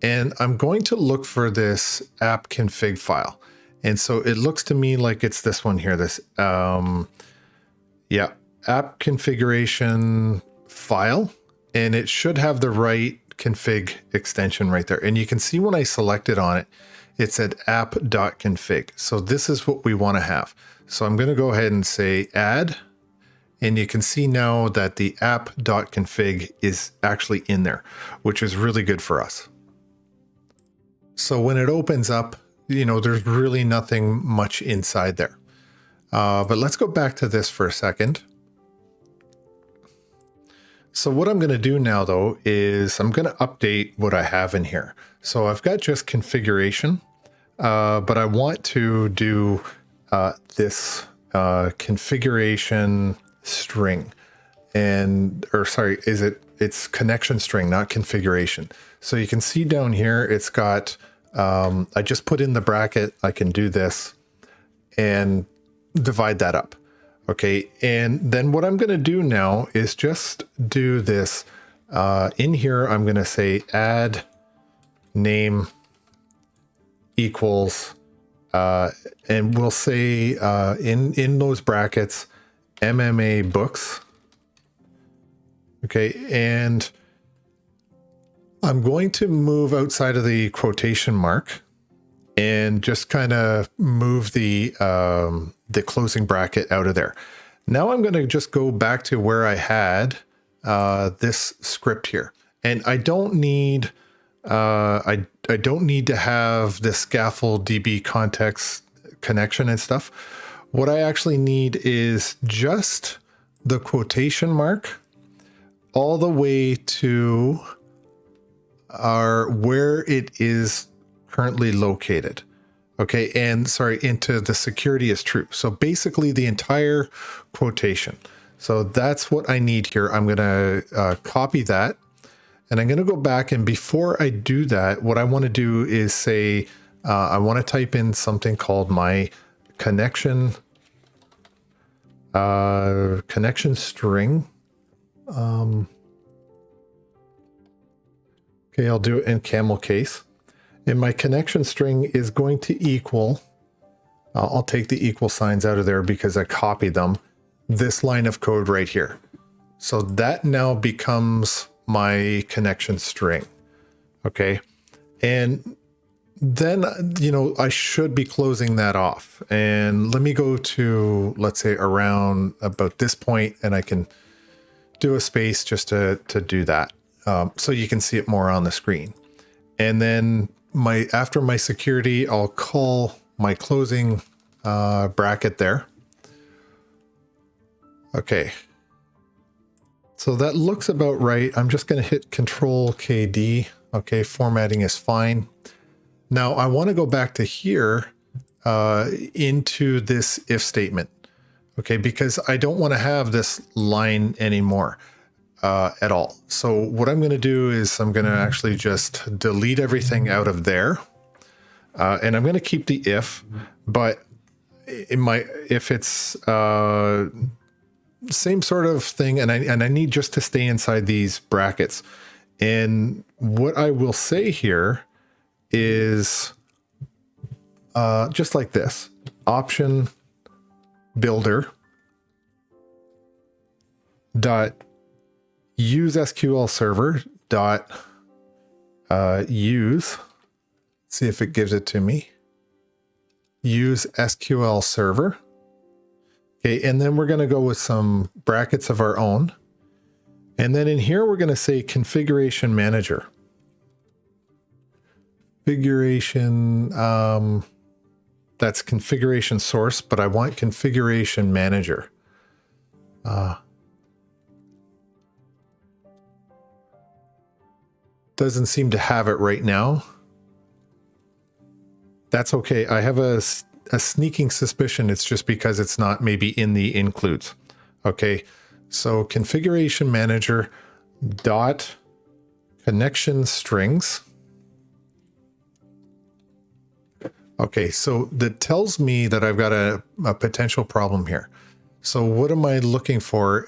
Speaker 1: and I'm going to look for this app config file. And so it looks to me like it's this one here, this, yeah, app configuration file, and it should have the right config extension right there. And you can see when I selected on it, it said app.config. So this is what we want to have. So I'm going to go ahead and say add, and you can see now that the app.config is actually in there, which is really good for us. So when it opens up, you know, there's really nothing much inside there. But let's go back to this for a second. So what I'm going to do now, though, is I'm going to update what I have in here. So I've got just configuration, but I want to do this configuration string, it's connection string, not configuration. So you can see down here, it's got, I just put in the bracket. I can do this and divide that up. Okay. And then what I'm going to do now is just do this in here. I'm going to say add name equals, and we'll say in those brackets, MMA books. Okay. And I'm going to move outside of the quotation mark and just kind of move the closing bracket out of there. Now I'm going to just go back to where I had this script here, and I don't need I don't need to have this Scaffold DB context connection and stuff. What I actually need is just the quotation mark all the way to where it is currently located. Okay, and sorry, into the security is true. So basically the entire quotation. So that's what I need here. I'm going to copy that, and I'm going to go back. And before I do that, what I want to do is say, I want to type in something called my connection string. Okay, I'll do it in camel case. And my connection string is going to equal, I'll take the equal signs out of there because I copied them, this line of code right here. So that now becomes my connection string. Okay. And then, you know, I should be closing that off. And let me go to, let's say, around about this point, and I can do a space just to do that. So you can see it more on the screen. And then after my security, I'll call my closing bracket there. Okay. So that looks about right. I'm just going to hit Control KD. Okay, formatting is fine. Now I want to go back to here into this if statement. Okay, because I don't want to have this line anymore at all. So what I'm going to do is I'm going to actually just delete everything out of there. And I'm going to keep the if, but if it's same sort of thing, and I need just to stay inside these brackets. And what I will say here is just like this, option builder dot use SQL server dot use, see if it gives it to me, use SQL server. Okay, and then we're going to go with some brackets of our own. And then in here, we're going to say configuration manager. Configuration, that's configuration source, but I want configuration manager. Doesn't seem to have it right now. That's okay. I have a sneaking suspicion it's just because it's not maybe in the includes. Okay, so configuration manager dot connection strings. Okay, so that tells me that I've got a potential problem here. So what am I looking for?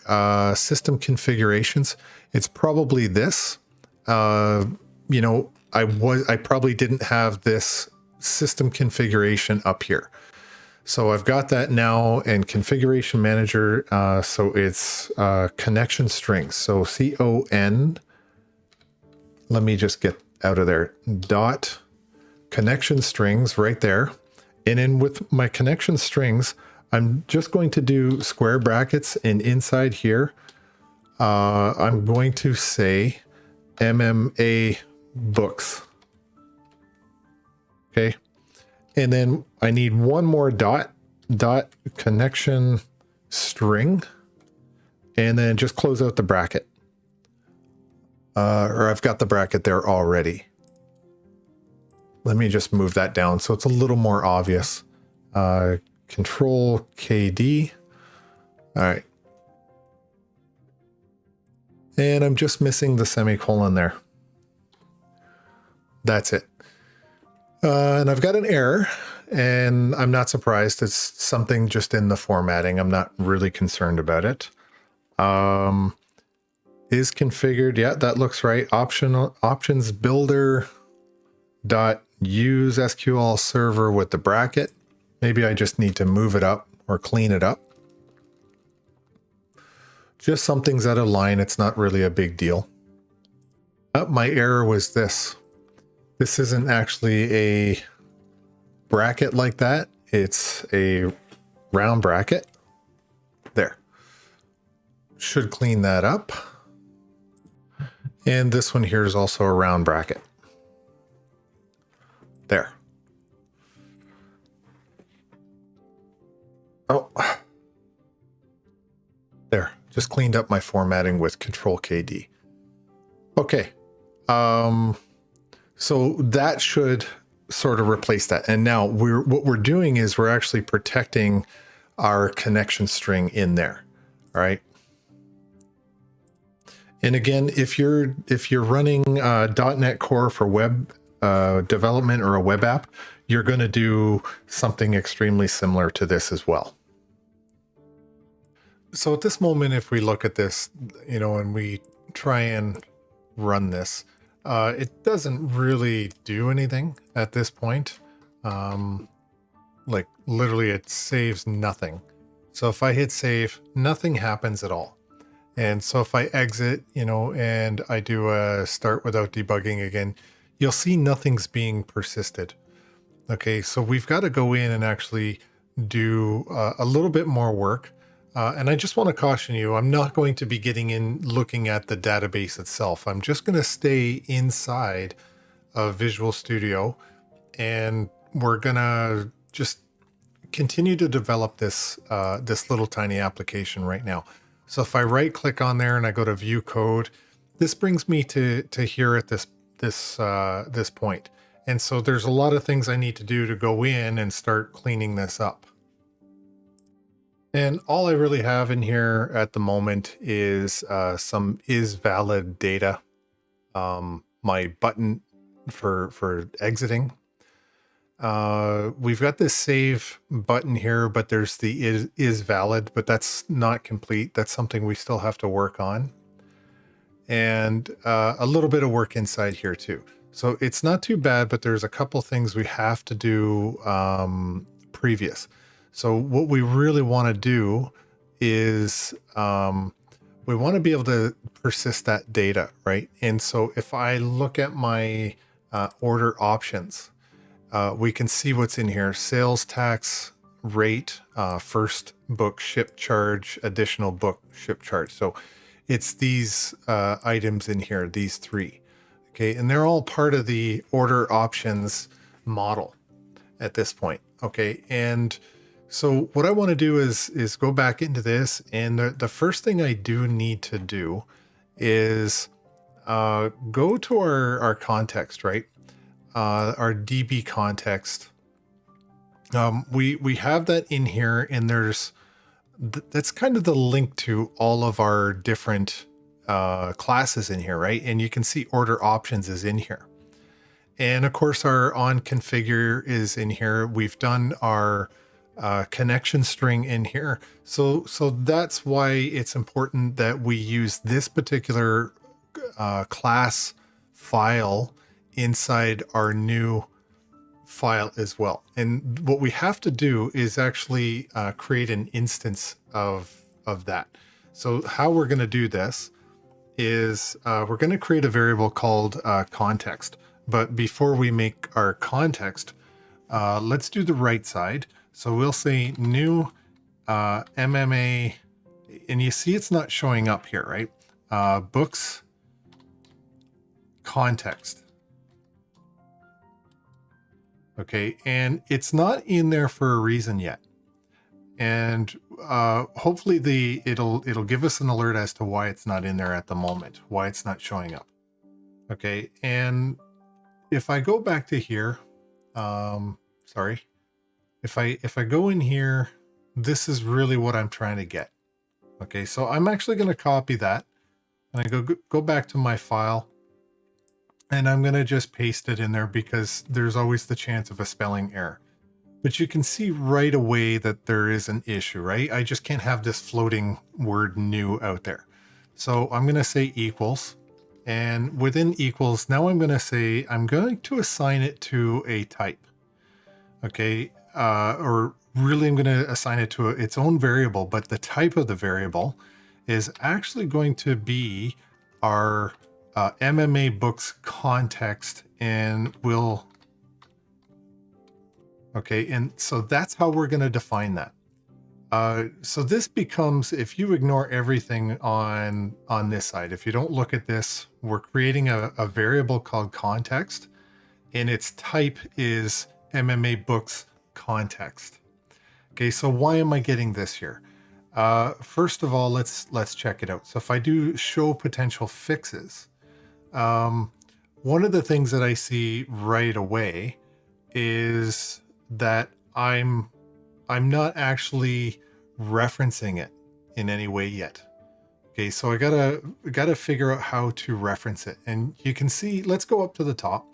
Speaker 1: System configurations. It's probably this. You know, I probably didn't have this system configuration up here. So I've got that now, and configuration manager. So it's connection strings. So CON. Let me just get out of there. Dot connection strings right there. And then with my connection strings, I'm just going to do square brackets, and inside here, I'm going to say MMA books. Okay. And then I need one more dot connection string, and then just close out the bracket. Or I've got the bracket there already. Let me just move that down so it's a little more obvious. Control KD. All right. And I'm just missing the semicolon there. That's it. And I've got an error, and I'm not surprised. It's something just in the formatting. I'm not really concerned about it. Is configured. Yeah, that looks right. Options builder dot use SQL server with the bracket. Maybe I just need to move it up or clean it up. Just something's out of line. It's not really a big deal. My error was this. This isn't actually a bracket like that. It's a round bracket. There. Should clean that up. And this one here is also a round bracket. There. Oh. There. Just cleaned up my formatting with Control KD. Okay. So that should sort of replace that. And now what we're doing is we're actually protecting our connection string in there. All right. And again, if you're running .NET Core for web development or a web app, you're going to do something extremely similar to this as well. So at this moment, if we look at this, and we try and run this, it doesn't really do anything at this point. Like literally it saves nothing. So if I hit save, nothing happens at all. And so if I exit, and I do a start without debugging again, you'll see nothing's being persisted. Okay, so we've got to go in and actually do a little bit more work. And I just want to caution you, I'm not going to be getting in looking at the database itself. I'm just going to stay inside of Visual Studio, and we're going to just continue to develop this this little tiny application right now. So if I right click on there and I go to view code, this brings me to here at this point. And so there's a lot of things I need to do to go in and start cleaning this up. And all I really have in here at the moment is some is valid data, my button for exiting. We've got this save button here, but there's the is valid, but that's not complete. That's something we still have to work on. And a little bit of work inside here too. So it's not too bad, but there's a couple things we have to do previous. So what we really want to do is we want to be able to persist that data, right? And so if I look at my order options, we can see what's in here. Sales tax rate, first book ship charge, additional book ship charge. So it's these items in here, these three. Okay, and they're all part of the order options model at this point. Okay, and so what I want to do is go back into this, and the first thing I do need to do is go to our context, right? Our DB context. We have that in here, and there's that's kind of the link to all of our different classes in here, right? And you can see order options is in here. And of course our on configure is in here. We've done our connection string in here. So that's why it's important that we use this particular class file inside our new file as well. And what we have to do is actually create an instance of that. So how we're going to do this is we're going to create a variable called context. But before we make our context, let's do the right side. So we'll say new MMA, and you see it's not showing up here, right? Books context. Okay, and it's not in there for a reason yet. And hopefully it'll give us an alert as to why it's not in there at the moment, why it's not showing up. Okay, and if I go back to here, sorry, if I go in here, this is really what I'm trying to get. Okay, so I'm actually going to copy that, and I go back to my file, and I'm going to just paste it in there because there's always the chance of a spelling error. But you can see right away that there is an issue, right? I just can't have this floating word new out there. So I'm going to say equals, and within equals, now I'm going to say, I'm going to assign it to a type. Okay, or really I'm going to assign it to its own variable, but the type of the variable is actually going to be our MMA books context, and we'll, okay, and so that's how we're going to define that. So this becomes, if you ignore everything on this side, if you don't look at this, we're creating a variable called context, and its type is MMA books context. Okay, so why am I getting this here? First of all, let's check it out. So if I do show potential fixes, one of the things that I see right away is that I'm not actually referencing it in any way yet. Okay, so I gotta figure out how to reference it. And you can see, let's go up to the top,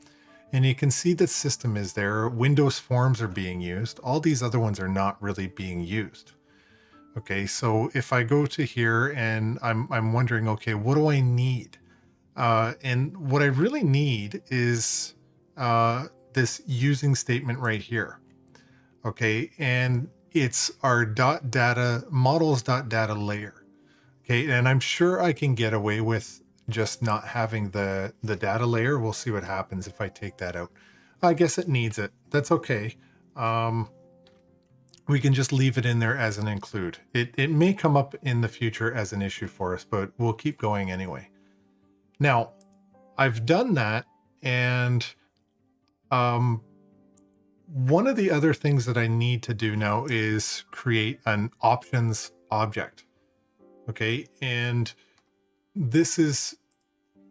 Speaker 1: and you can see the system is there. Windows forms are being used. All these other ones are not really being used. Okay, so if I go to here and I'm wondering, okay, what do I need? And what I really need is this using statement right here. Okay, and it's our .data models.data layer. Okay, and I'm sure I can get away with just not having the data layer. We'll see what happens if I take that out. I guess it needs it. That's okay. We can just leave it in there as an include. It may come up in the future as an issue for us, but we'll keep going anyway. Now, I've done that, and one of the other things that I need to do now is create an options object. Okay, and this is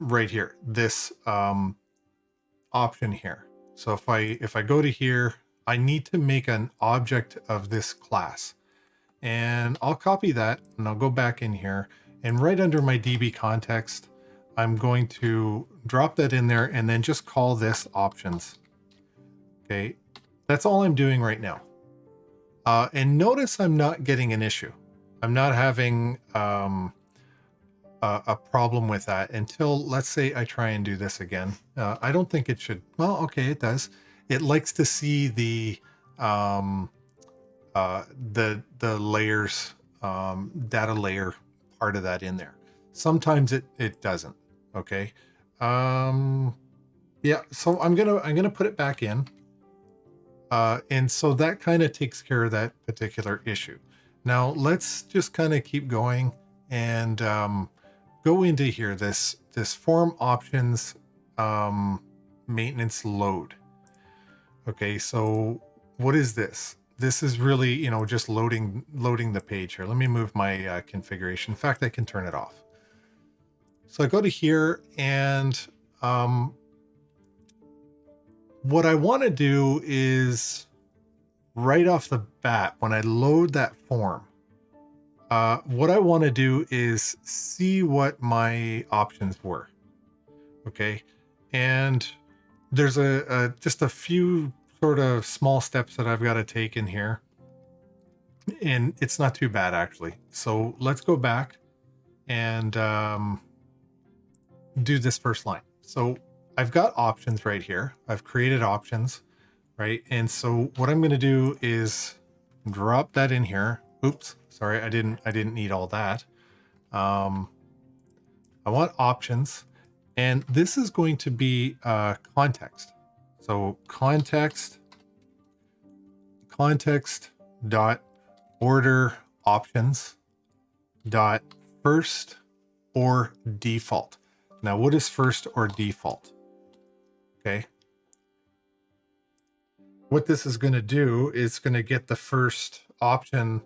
Speaker 1: right here, this option here. So if I go to here, I need to make an object of this class, and I'll copy that and I'll go back in here, and right under my DB context, I'm going to drop that in there and then just call this options. Okay, that's all I'm doing right now. And notice I'm not getting an issue. I'm not having a problem with that until, let's say I try and do this again. I don't think it should. Well, okay, it does. It likes to see the layers, data layer part of that in there. Sometimes it doesn't. Okay. Yeah. So I'm gonna put it back in. And so that kind of takes care of that particular issue. Now let's just kind of keep going and go into here, this form options maintenance load. Okay, so what is this? This is really, just loading the page here. Let me move my configuration. In fact, I can turn it off. So I go to here, and what I want to do is right off the bat, when I load that form, what I want to do is see what my options were. Okay, and there's just a few sort of small steps that I've got to take in here, and it's not too bad actually. So let's go back and do this first line. So I've got options right here. I've created options, right? And so what I'm going to do is drop that in here. Oops, sorry, I didn't need all that. I want options, and this is going to be context. So context dot order options dot first or default. Now, what is first or default? Okay. What this is going to do is going to get the first option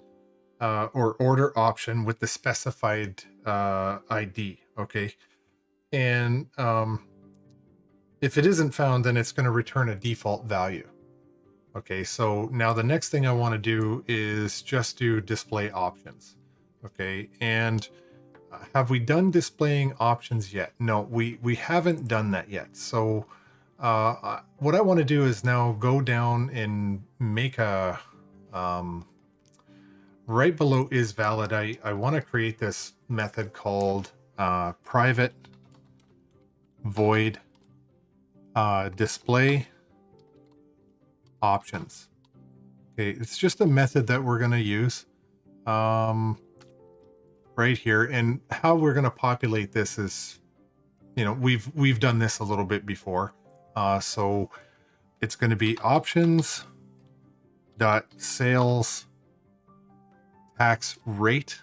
Speaker 1: or order option with the specified ID. Okay. And if it isn't found, then it's going to return a default value. Okay. So now the next thing I want to do is just do display options. Okay. And have we done displaying options yet? No, we haven't done that yet. So what I want to do is now go down and make a right below is valid. I want to create this method called private void display options. Okay, it's just a method that we're going to use right here, and how we're going to populate this is, you know, we've done this a little bit before. So it's going to be options dot sales tax rate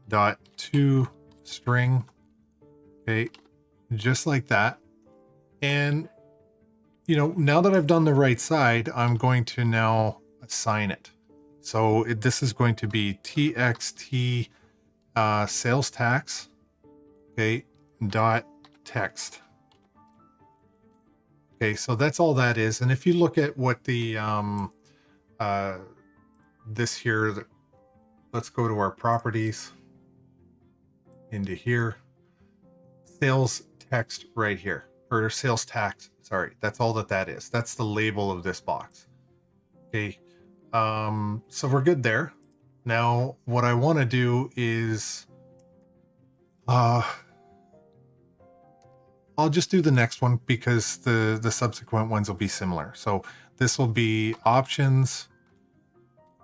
Speaker 1: dot to string. Okay, just like that. And you know, now that I've done the right side, I'm going to now assign it. So this is going to be txt sales tax, okay, dot text. Okay, so that's all that is. And if you look at what the this here, let's go to our properties, into here, sales text right here, or sales tax, sorry, that's all that is. That's the label of this box. Okay, so we're good there. Now what I want to do is I'll just do the next one because the subsequent ones will be similar. So this will be options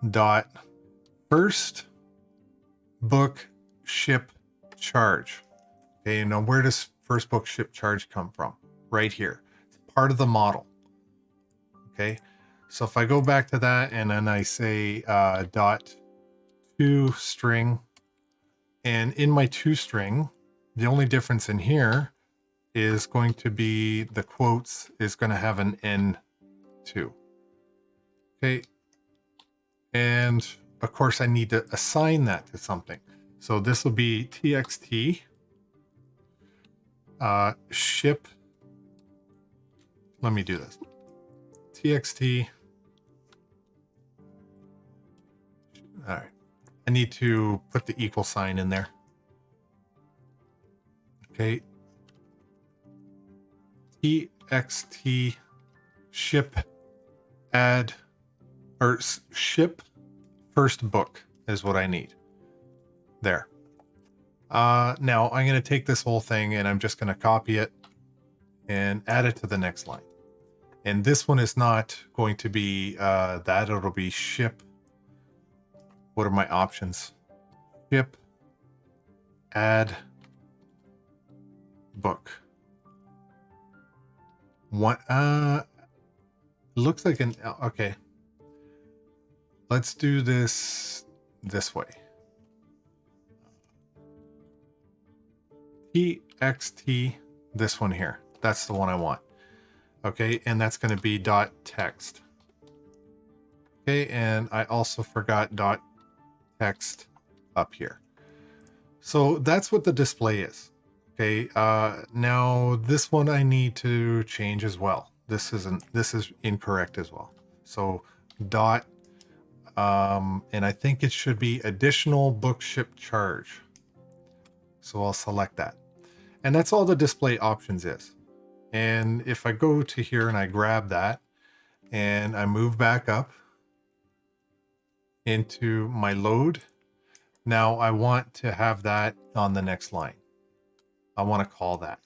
Speaker 1: dot first book ship charge. Okay, now where does first book ship charge come from? Right here. It's part of the model. Okay, so if I go back to that and then I say dot to string, and in my to string, the only difference in here is going to be the quotes is going to have an N2. Okay. And of course I need to assign that to something. So this will be txt ship. Let me do this. Txt. All right. I need to put the equal sign in there. Okay. txt ship add, or ship first book is what I need. There. Now I'm going to take this whole thing and I'm just going to copy it and add it to the next line. And this one is not going to be that. It'll be ship. What are my options? Ship add book. What looks like an okay. Let's do this way. txt, this one here. That's the one I want. Okay, and that's going to be dot text. Okay, and I also forgot dot text up here. So that's what the display is. Okay, now this one I need to change as well. This is incorrect as well. So dot, and I think it should be additional book ship charge. So I'll select that. And that's all the display options is. And if I go to here and I grab that and I move back up into my load, now I want to have that on the next line. I want to call that.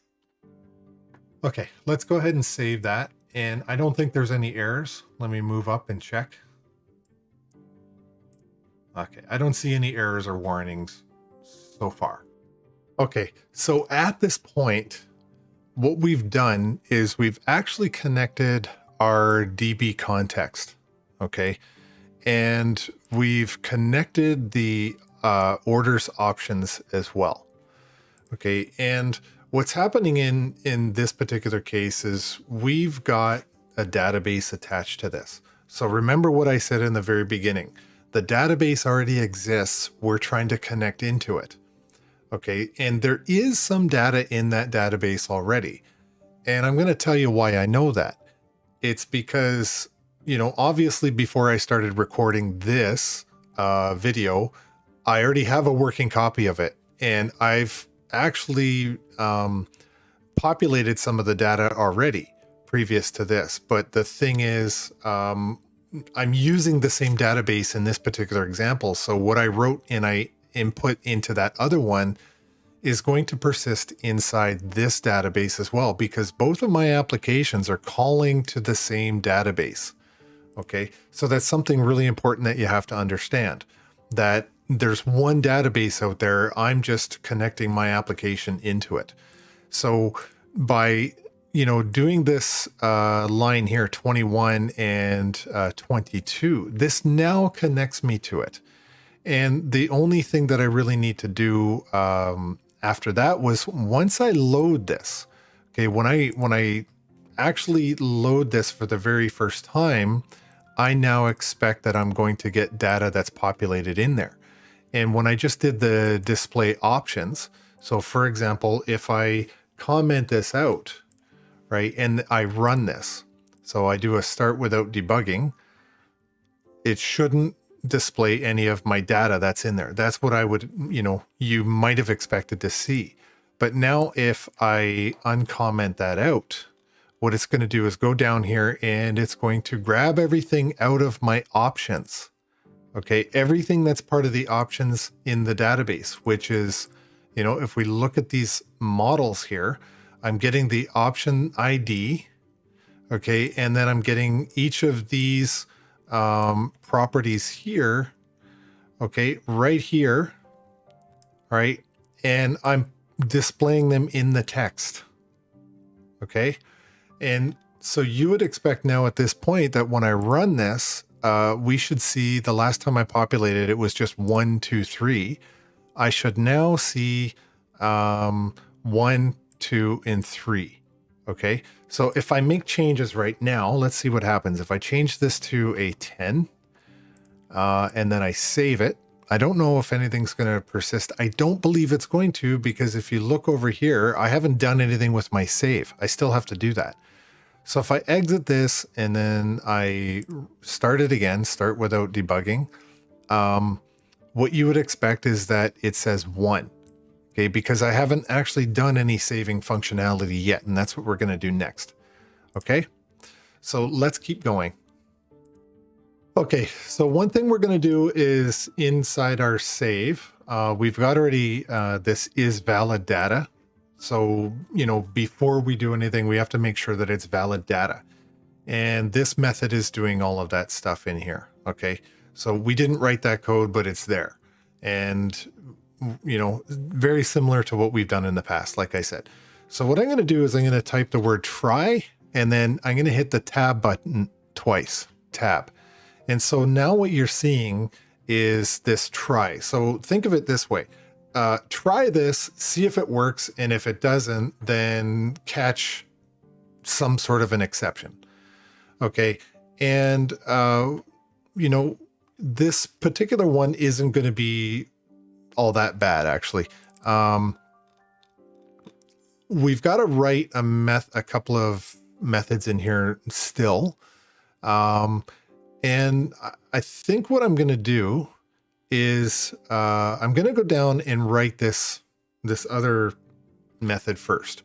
Speaker 1: Okay, let's go ahead and save that. And I don't think there's any errors. Let me move up and check. Okay, I don't see any errors or warnings so far. Okay, so at this point, what we've done is we've actually connected our DB context. Okay, and we've connected the orders options as well. Okay, and what's happening in this particular case is we've got a database attached to this. So remember what I said in the very beginning. The database already exists. We're trying to connect into it. Okay, and there is some data in that database already. And I'm going to tell you why I know that. It's because, you know, obviously before I started recording this video, I already have a working copy of it. And I've actually populated some of the data already previous to this. But the thing is, I'm using the same database in this particular example. So what I wrote and I input into that other one is going to persist inside this database as well, because both of my applications are calling to the same database. Okay, so that's something really important that you have to understand, that there's one database out there. I'm just connecting my application into it. So by, you know, doing this line here, 21 and 22, this now connects me to it. And the only thing that I really need to do after that was once I load this, okay, when I actually load this for the very first time, I now expect that I'm going to get data that's populated in there. And when I just did the display options, so for example, if I comment this out, right, and I run this, so I do a start without debugging, it shouldn't display any of my data that's in there. That's what I would, you know, you might have expected to see. But now if I uncomment that out, what it's going to do is go down here and it's going to grab everything out of my options. Okay, everything that's part of the options in the database, which is, you know, if we look at these models here, I'm getting the option ID. Okay, and then I'm getting each of these properties here. Okay, right here, right? And I'm displaying them in the text. Okay, and so you would expect now at this point that when I run this, we should see the last time I populated it was just 1, 2, 3. I should now see 1, 2, and 3. Okay, so if I make changes right now, let's see what happens. If I change this to a 10 and then I save it, I don't know if anything's going to persist. I don't believe it's going to, because if you look over here, I haven't done anything with my save. I still have to do that. So if I exit this and then I start it again, start without debugging, what you would expect is that it says 1. Okay, because I haven't actually done any saving functionality yet, and that's what we're going to do next. Okay, so let's keep going. Okay, so one thing we're going to do is inside our save, we've got already this is valid data. So, you know, before we do anything, we have to make sure that it's valid data. And this method is doing all of that stuff in here. Okay, so we didn't write that code, but it's there. And you know, very similar to what we've done in the past, like I said. So what I'm going to do is I'm going to type the word try, and then I'm going to hit the tab button twice, tab. And so now what you're seeing is this try. So think of it this way. Try this, see if it works. And if it doesn't, then catch some sort of an exception. Okay. And, you know, this particular one isn't going to be all that bad, actually. We've got to write a couple of methods in here still. And I think what I'm going to do is I'm going to go down and write this other method first.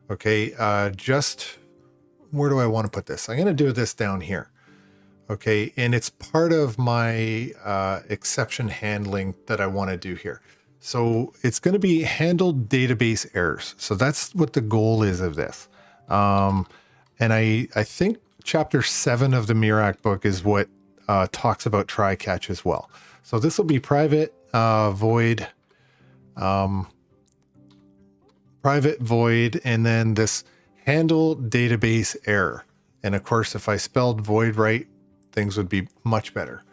Speaker 1: Okay, just where do I want to put this? I'm going to do this down here. Okay, and it's part of my exception handling that I want to do here. So it's going to be handled database errors. So that's what the goal is of this. And I think chapter 7 of the Mirac book is what talks about try catch as well. So this will be private void, and then this handle database error. And of course, if I spelled void right, things would be much better.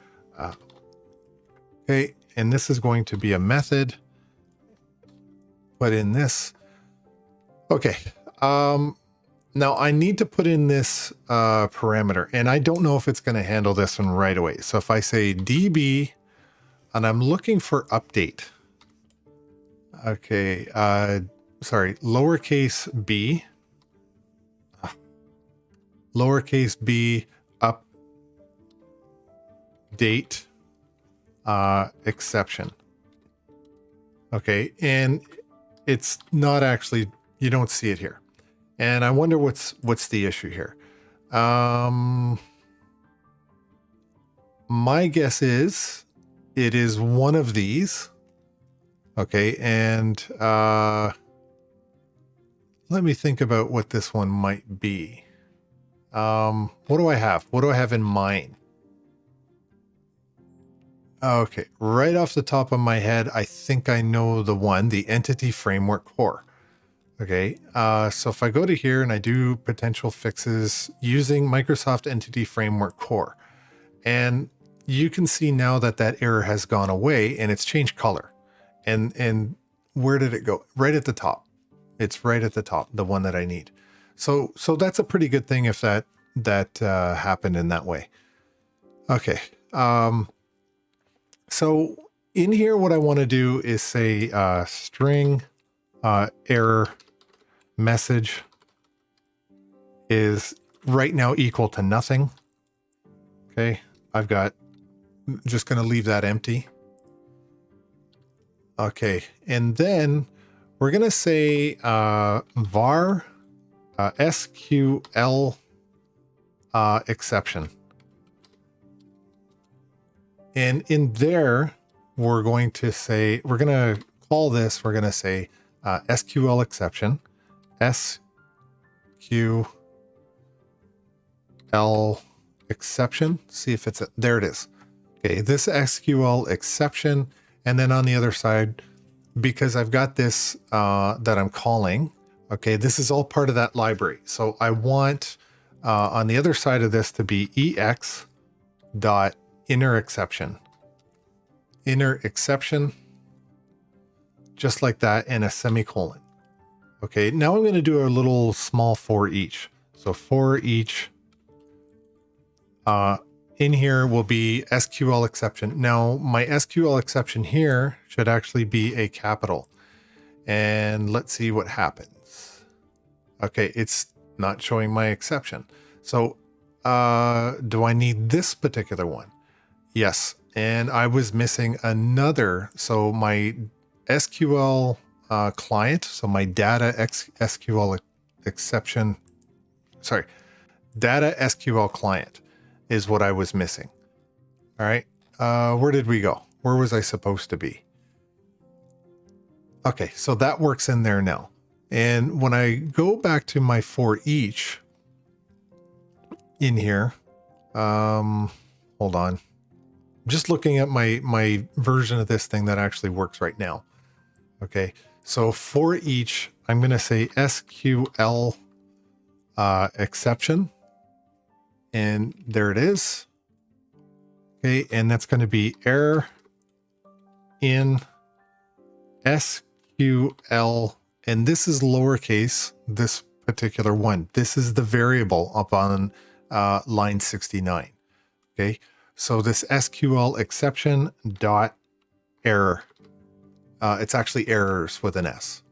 Speaker 1: Okay, and this is going to be a method. Put in this. Okay. Now I need to put in this parameter, and I don't know if it's going to handle this one right away. So if I say DB, and I'm looking for update. Okay. Sorry, lowercase b update exception. Okay, and it's not actually, you don't see it here. And I wonder what's the issue here. My guess is it is one of these. Okay, and let me think about what this one might be. What do I have? What do I have in mind? Okay, right off the top of my head, I think I know the one, the Entity Framework Core. Okay, so if I go to here and I do potential fixes using Microsoft Entity Framework Core, and you can see now that that error has gone away and it's changed color. And where did it go? Right at the top. It's right at the top, the one that I need. So that's a pretty good thing if that happened in that way. Okay. So in here, what I want to do is say string error message is right now equal to nothing. Okay, just going to leave that empty. Okay, and then we're going to say var SQL exception. And in there, we're going to say SQL exception, SQL exception. See if it's there it is. Okay, this SQL exception. And then on the other side, because I've got this that I'm calling, okay, this is all part of that library. So I want on the other side of this to be EX dot inner exception, just like that, and a semicolon. Okay, now I'm going to do a little small for each. So for each in here will be SQL exception. Now my SQL exception here should actually be a capital. And let's see what happens. Okay, it's not showing my exception. So do I need this particular one? Yes, and I was missing another. So my SQL client, so my data SQL exception, sorry, data SQL client is what I was missing. All right, where did we go? Where was I supposed to be? Okay, so that works in there now. And when I go back to my for each in here, hold on. I'm just looking at my version of this thing that actually works right now. Okay, so for each, I'm going to say SQL exception. And there it is. Okay, and that's going to be error in SQL, and this is lowercase, this particular one. This is the variable up on line 69. Okay, so this SQL exception dot error. It's actually errors with an S.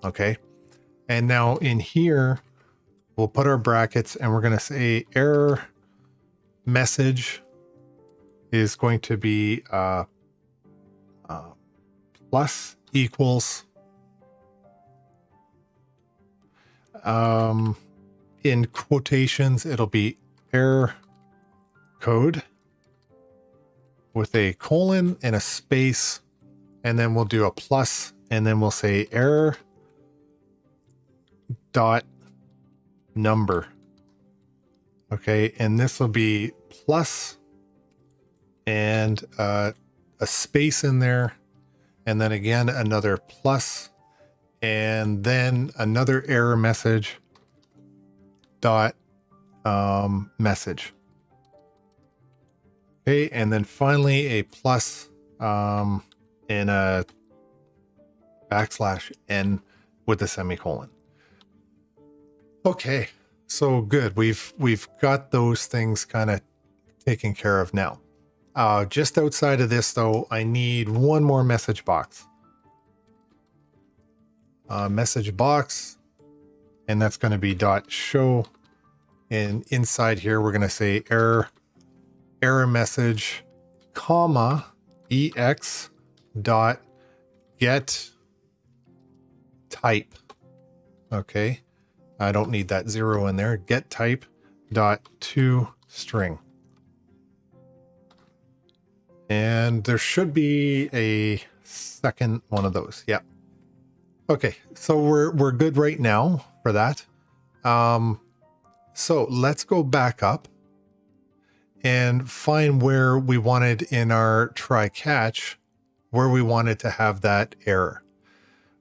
Speaker 1: Okay, and now in here, we'll put our brackets and we're going to say error message is going to be plus equals in quotations, it'll be error code with a colon and a space, and then we'll do a plus, and then we'll say error dot number. Okay, and this will be plus and a space in there, and then again another plus, and then another error message dot message. Okay, and then finally a plus and a \n with a semicolon. Okay, so good. We've got those things kind of taken care of now. Just outside of this though, I need one more message box. Message box, and that's going to be .show, and inside here we're going to say error message, comma ex dot get type. Okay, I don't need that 0 in there. Get type dot to string, and there should be a second one of those. Yeah. Okay, so we're good right now for that. So let's go back up and find where we wanted in our try catch, where we wanted to have that error.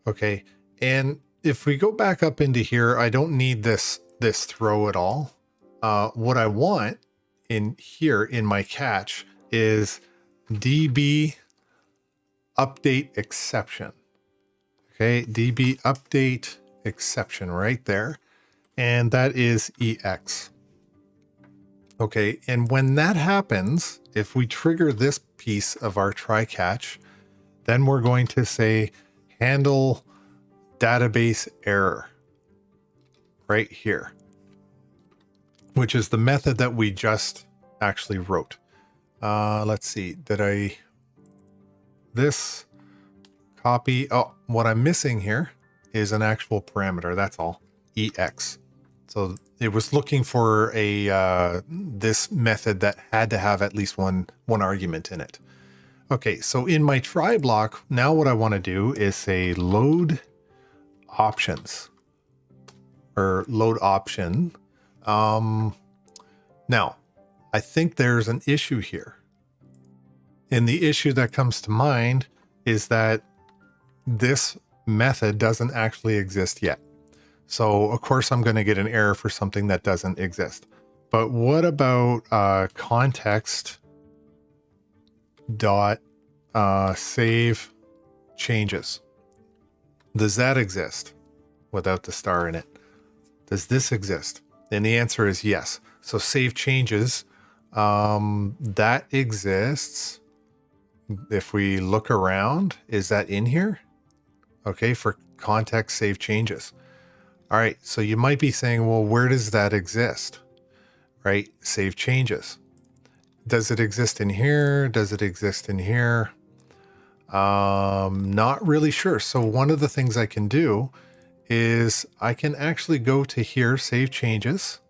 Speaker 1: Okay, and if we go back up into here, I don't need this throw at all. What I want in here in my catch is db update exception. Okay, db update exception right there. And that is EX. Okay, and when that happens, if we trigger this piece of our try catch, then we're going to say handle database error right here, which is the method that we just actually wrote. Let's see, this copy. Oh, what I'm missing here is an actual parameter. That's all. EX. So it was looking for a this method that had to have at least one argument in it. Okay, so in my try block, now what I want to do is say load options or load option. Now, I think there's an issue here. And the issue that comes to mind is that this method doesn't actually exist yet. So of course I'm going to get an error for something that doesn't exist. But what about context dot save changes? Does that exist without the star in it? Does this exist? And the answer is yes. So save changes, that exists. If we look around, is that in here? Okay, for context save changes. All right, so you might be saying, well, where does that exist? Right, save changes. Does it exist in here? Does it exist in here? Not really sure. So one of the things I can do is I can actually go to here, save changes,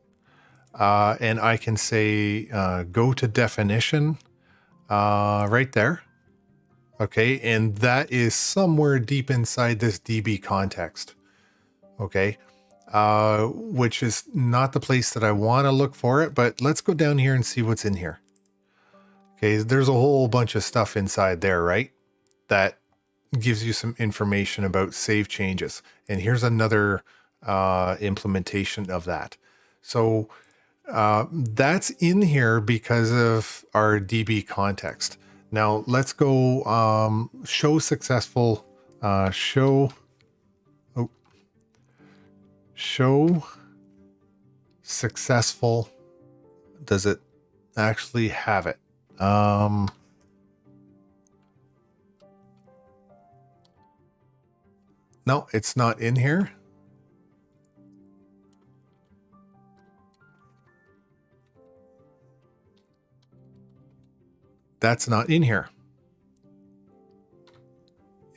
Speaker 1: and I can say go to definition right there. Okay, and that is somewhere deep inside this DB context. Okay, which is not the place that I want to look for it, but let's go down here and see what's in here. Okay, there's a whole bunch of stuff inside there, right? That gives you some information about save changes. And here's another implementation of that. So that's in here because of our DB context. Now let's go show successful, show successful. Does it actually have it? No, it's not in here. That's not in here.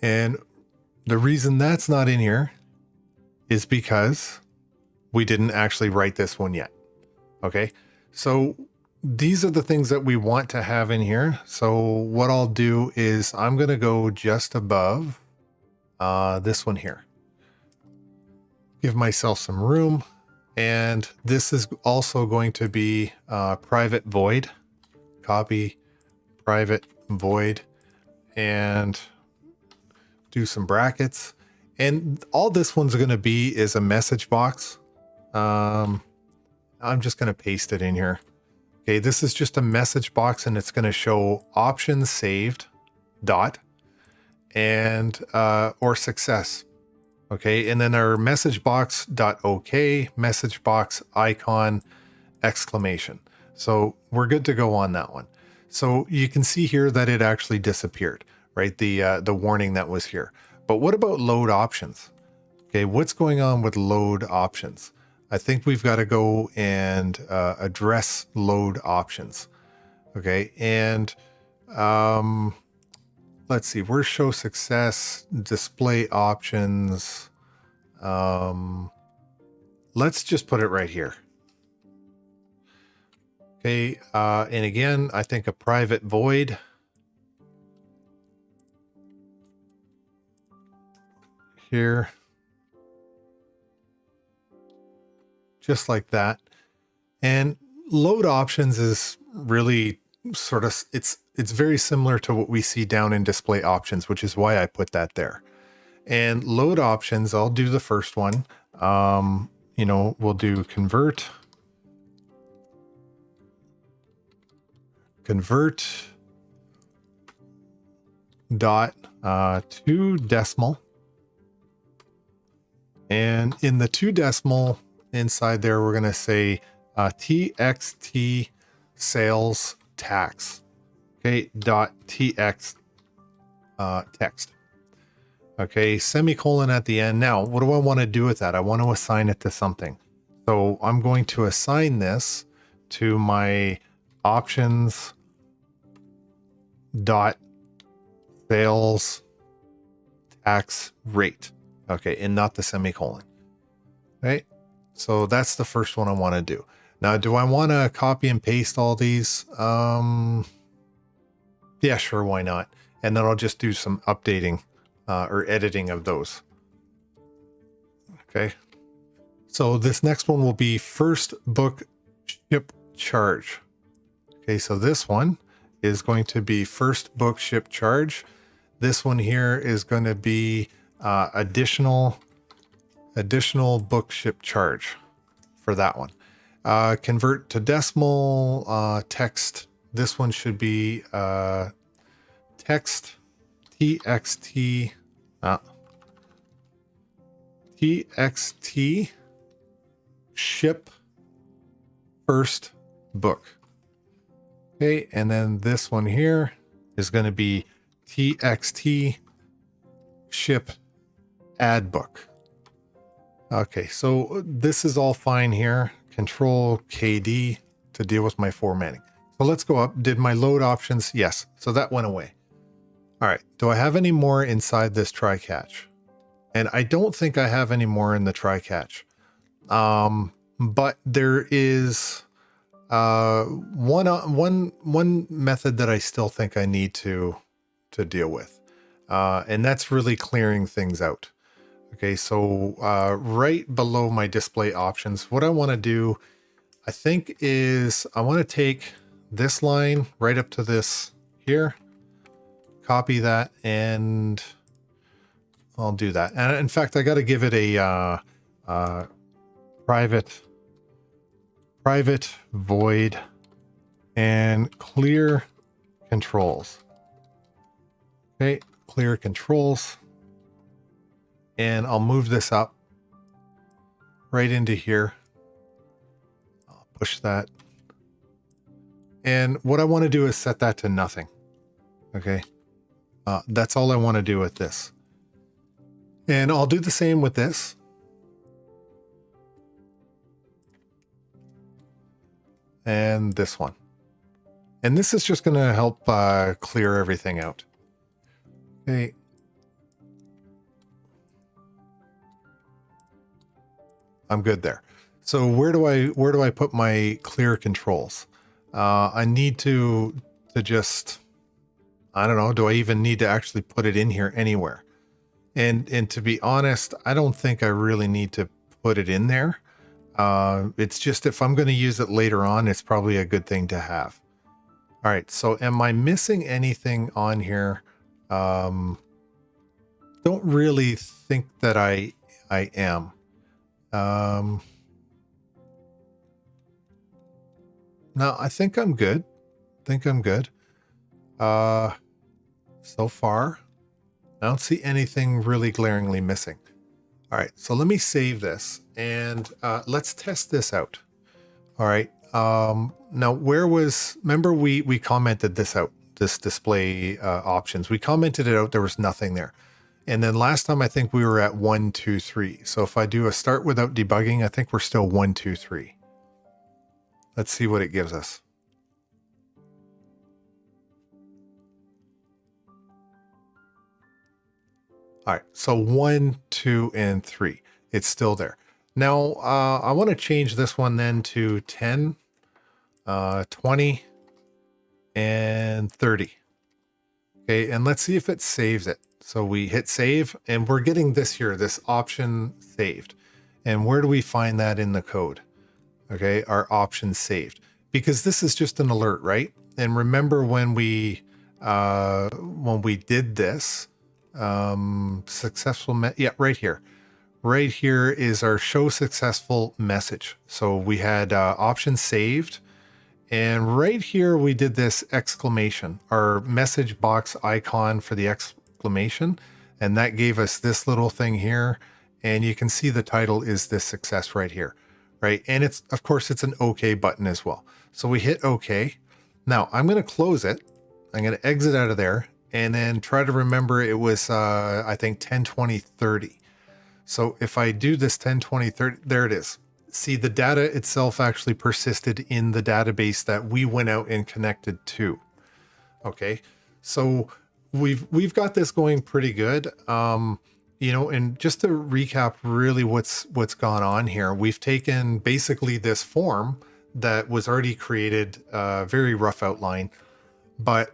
Speaker 1: And the reason that's not in here is because we didn't actually write this one yet. Okay, so these are the things that we want to have in here. So what I'll do is I'm going to go just above this one here. Give myself some room. And this is also going to be private void, copy private void, and do some brackets. And all this one's going to be is a message box. I'm just going to paste it in here. Okay, this is just a message box, and it's going to show options saved dot and or success. Okay, and then our message box dot OK, message box icon exclamation. So we're good to go on that one. So you can see here that it actually disappeared, right? The warning that was here. But what about load options? Okay, what's going on with load options? I think we've got to go and address load options. Okay, and let's see, where's show success, display options. Let's just put it right here. Okay, and again, I think a private void. Here. Just like that. And load options is really sort of, it's very similar to what we see down in display options, which is why I put that there. And load options, I'll do the first one. You know, we'll do convert dot to decimal. And in the 2 decimal inside there, we're going to say txt sales tax. Okay, dot tx text. Okay, semicolon at the end. Now, what do I want to do with that? I want to assign it to something. So I'm going to assign this to my options dot sales tax rate. Okay, and not the semicolon. Right? So that's the first one I want to do. Now, do I want to copy and paste all these? Yeah, sure, why not? And then I'll just do some updating or editing of those. Okay. So this next one will be first book ship charge. Okay, so this one is going to be first book ship charge. This one here is going to be additional book ship charge for that one. Convert to decimal text. This one should be text txt txt ship first book. Okay, and then this one here is going to be txt ship add book. Okay, so this is all fine here. Control KD to deal with my formatting. So let's go up. Did my load options? Yes. So that went away. All right. Do I have any more inside this try catch? And I don't think I have any more in the try catch. But there is one method that I still think I need to deal with. And that's really clearing things out. Okay, so right below my display options, what I want to do, I think, is I want to take this line right up to this here, copy that, and I'll do that. And in fact, I got to give it a private void and clear controls. Okay, clear controls. And I'll move this up right into here. I'll push that. And what I want to do is set that to nothing. Okay. That's all I want to do with this. And I'll do the same with this. And this one. And this is just going to help clear everything out. Okay. I'm good there. So where do I put my clear controls? I need to just, I don't know, do I even need to actually put it in here anywhere? And to be honest, I don't think I really need to put it in there. It's just if I'm going to use it later on, it's probably a good thing to have. All right, so am I missing anything on here? Don't really think that I am. No, I think I'm good. So far, I don't see anything really glaringly missing. All right, so let me save this and let's test this out. All right. Now, remember we commented this out, this display options. We commented it out. There was nothing there. And then last time, I think we were at 1, 2, 3. So if I do a start without debugging, I think we're still 1, 2, 3. Let's see what it gives us. All right. So 1, 2, and 3. It's still there. Now, I want to change this one then to 10, 20, and 30. Okay, and let's see if it saves it. So we hit save, and we're getting this here, this option saved. And where do we find that in the code? Okay, our option saved. Because this is just an alert, right? And remember when we did this, right here. Right here is our show successful message. So we had option saved. And right here, we did this exclamation, our message box icon for the exclamation. And that gave us this little thing here. And you can see the title is this success right here, right? And it's, of course, it's an OK button as well. So we hit OK. Now I'm going to close it. I'm going to exit out of there and then try to remember it was, I think 10, 20, 30. So if I do this 10, 20, 30, there it is. See, the data itself actually persisted in the database that we went out and connected to. Okay, so we've got this going pretty good. You know, and just to recap really what's gone on here, we've taken basically this form that was already created, very rough outline, but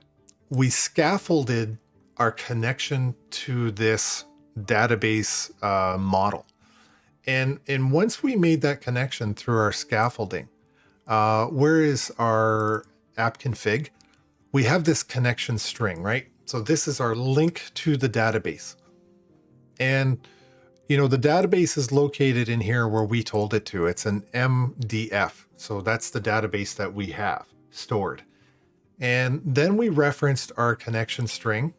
Speaker 1: we scaffolded our connection to this database model. And once we made that connection through our scaffolding, where is our app config? We have this connection string, right? So this is our link to the database. And, you know, the database is located in here where we told it to. It's an MDF. So that's the database that we have stored. And then we referenced our connection string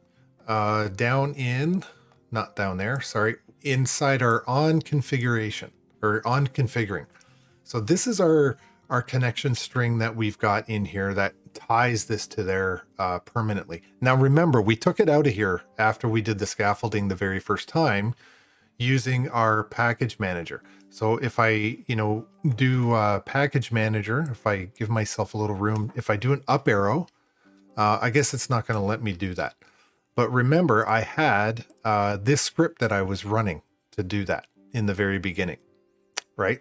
Speaker 1: inside our on configuration or on configuring. So this is our connection string that we've got in here that ties this to there permanently. Now remember, we took it out of here after we did the scaffolding the very first time using our package manager. So if I, do package manager, if I give myself a little room, if I do an up arrow, I guess it's not going to let me do that. But remember, I had this script that I was running to do that in the very beginning, right?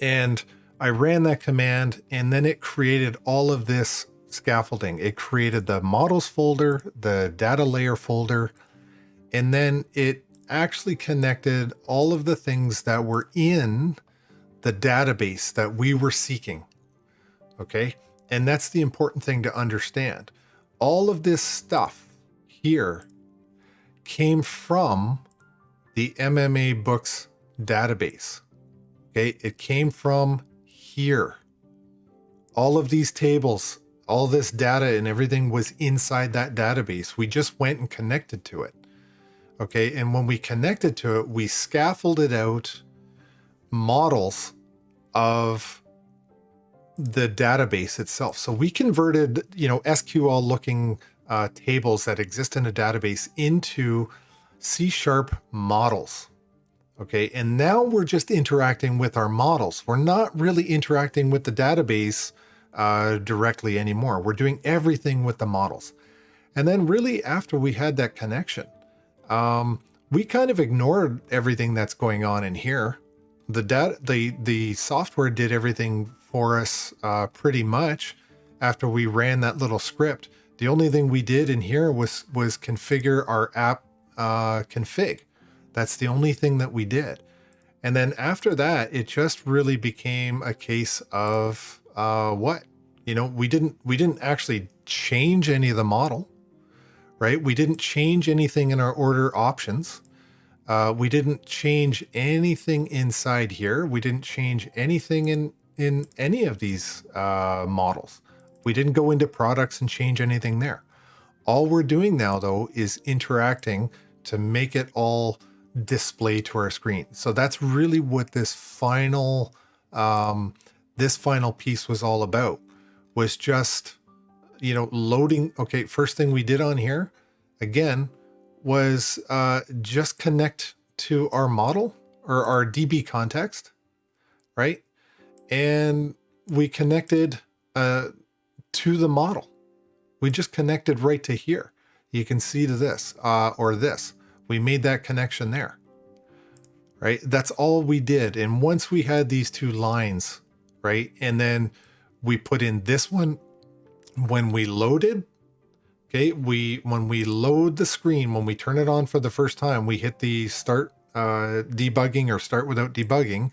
Speaker 1: And I ran that command, and then it created all of this scaffolding. It created the models folder, the data layer folder, and then it actually connected all of the things that were in the database that we were seeking, okay? And that's the important thing to understand. All of this stuff here came from the MMA books database. Okay, it came from here. All of these tables, all this data and everything was inside that database. We just went and connected to it. Okay, and when we connected to it, we scaffolded out models of the database itself. So we converted, SQL looking tables that exist in a database into C# models. Okay, and now we're just interacting with our models. We're not really interacting with the database directly anymore. We're doing everything with the models. And then really after we had that connection, we kind of ignored everything that's going on in here. The software did everything for us pretty much after we ran that little script. The only thing we did in here was configure our app config. That's the only thing that we did. And then after that, it just really became a case of what? You know, we didn't actually change any of the model, right? We didn't change anything in our order options. We didn't change anything inside here. We didn't change anything in any of these models. We didn't go into products and change anything there. All we're doing now, though, is interacting to make it all display to our screen. So that's really what this final piece was all about, was just, you know, loading. Okay, first thing we did on here, again, was just connect to our model or our DB context, right? And we connected to the model. We just connected right to here. You can see to this or this. We made that connection there, right? That's all we did. And once we had these two lines, right? And then we put in this one when we loaded. Okay, when we load the screen, when we turn it on for the first time, we hit the start debugging or start without debugging.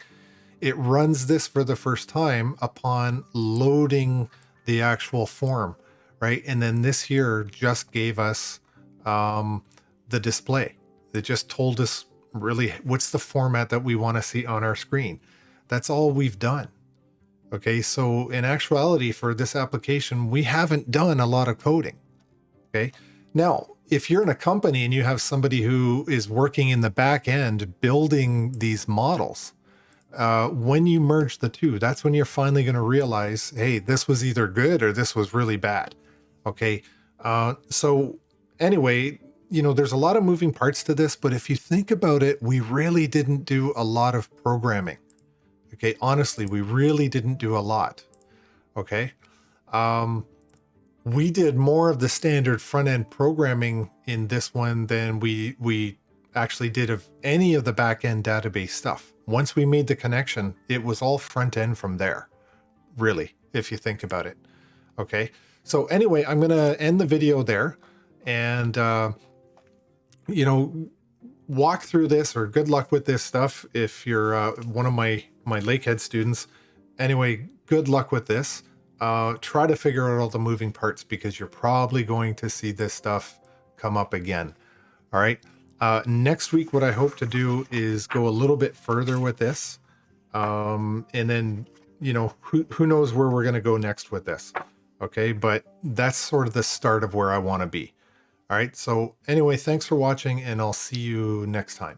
Speaker 1: It runs this for the first time upon loading the actual form, right? And then this here just gave us the display. It just told us really what's the format that we want to see on our screen. That's all we've done. Okay, so in actuality for this application, we haven't done a lot of coding. Okay. Now, if you're in a company and you have somebody who is working in the back end building these models, when you merge the two, that's when you're finally going to realize, hey, this was either good or this was really bad. Okay. So anyway, you know, there's a lot of moving parts to this, but if you think about it, we really didn't do a lot of programming. Okay. Honestly, we really didn't do a lot. Okay. We did more of the standard front-end programming in this one than we actually did of any of the back-end database stuff. Once we made the connection, it was all front-end from there, really, if you think about it. Okay, so anyway, I'm going to end the video there and, you know, walk through this, or good luck with this stuff if you're one of my Lakehead students. Anyway, good luck with this. Try to figure out all the moving parts because you're probably going to see this stuff come up again. All right. Next week, what I hope to do is go a little bit further with this. And then, you know, who knows where we're going to go next with this. Okay. But that's sort of the start of where I want to be. All right. So anyway, thanks for watching and I'll see you next time.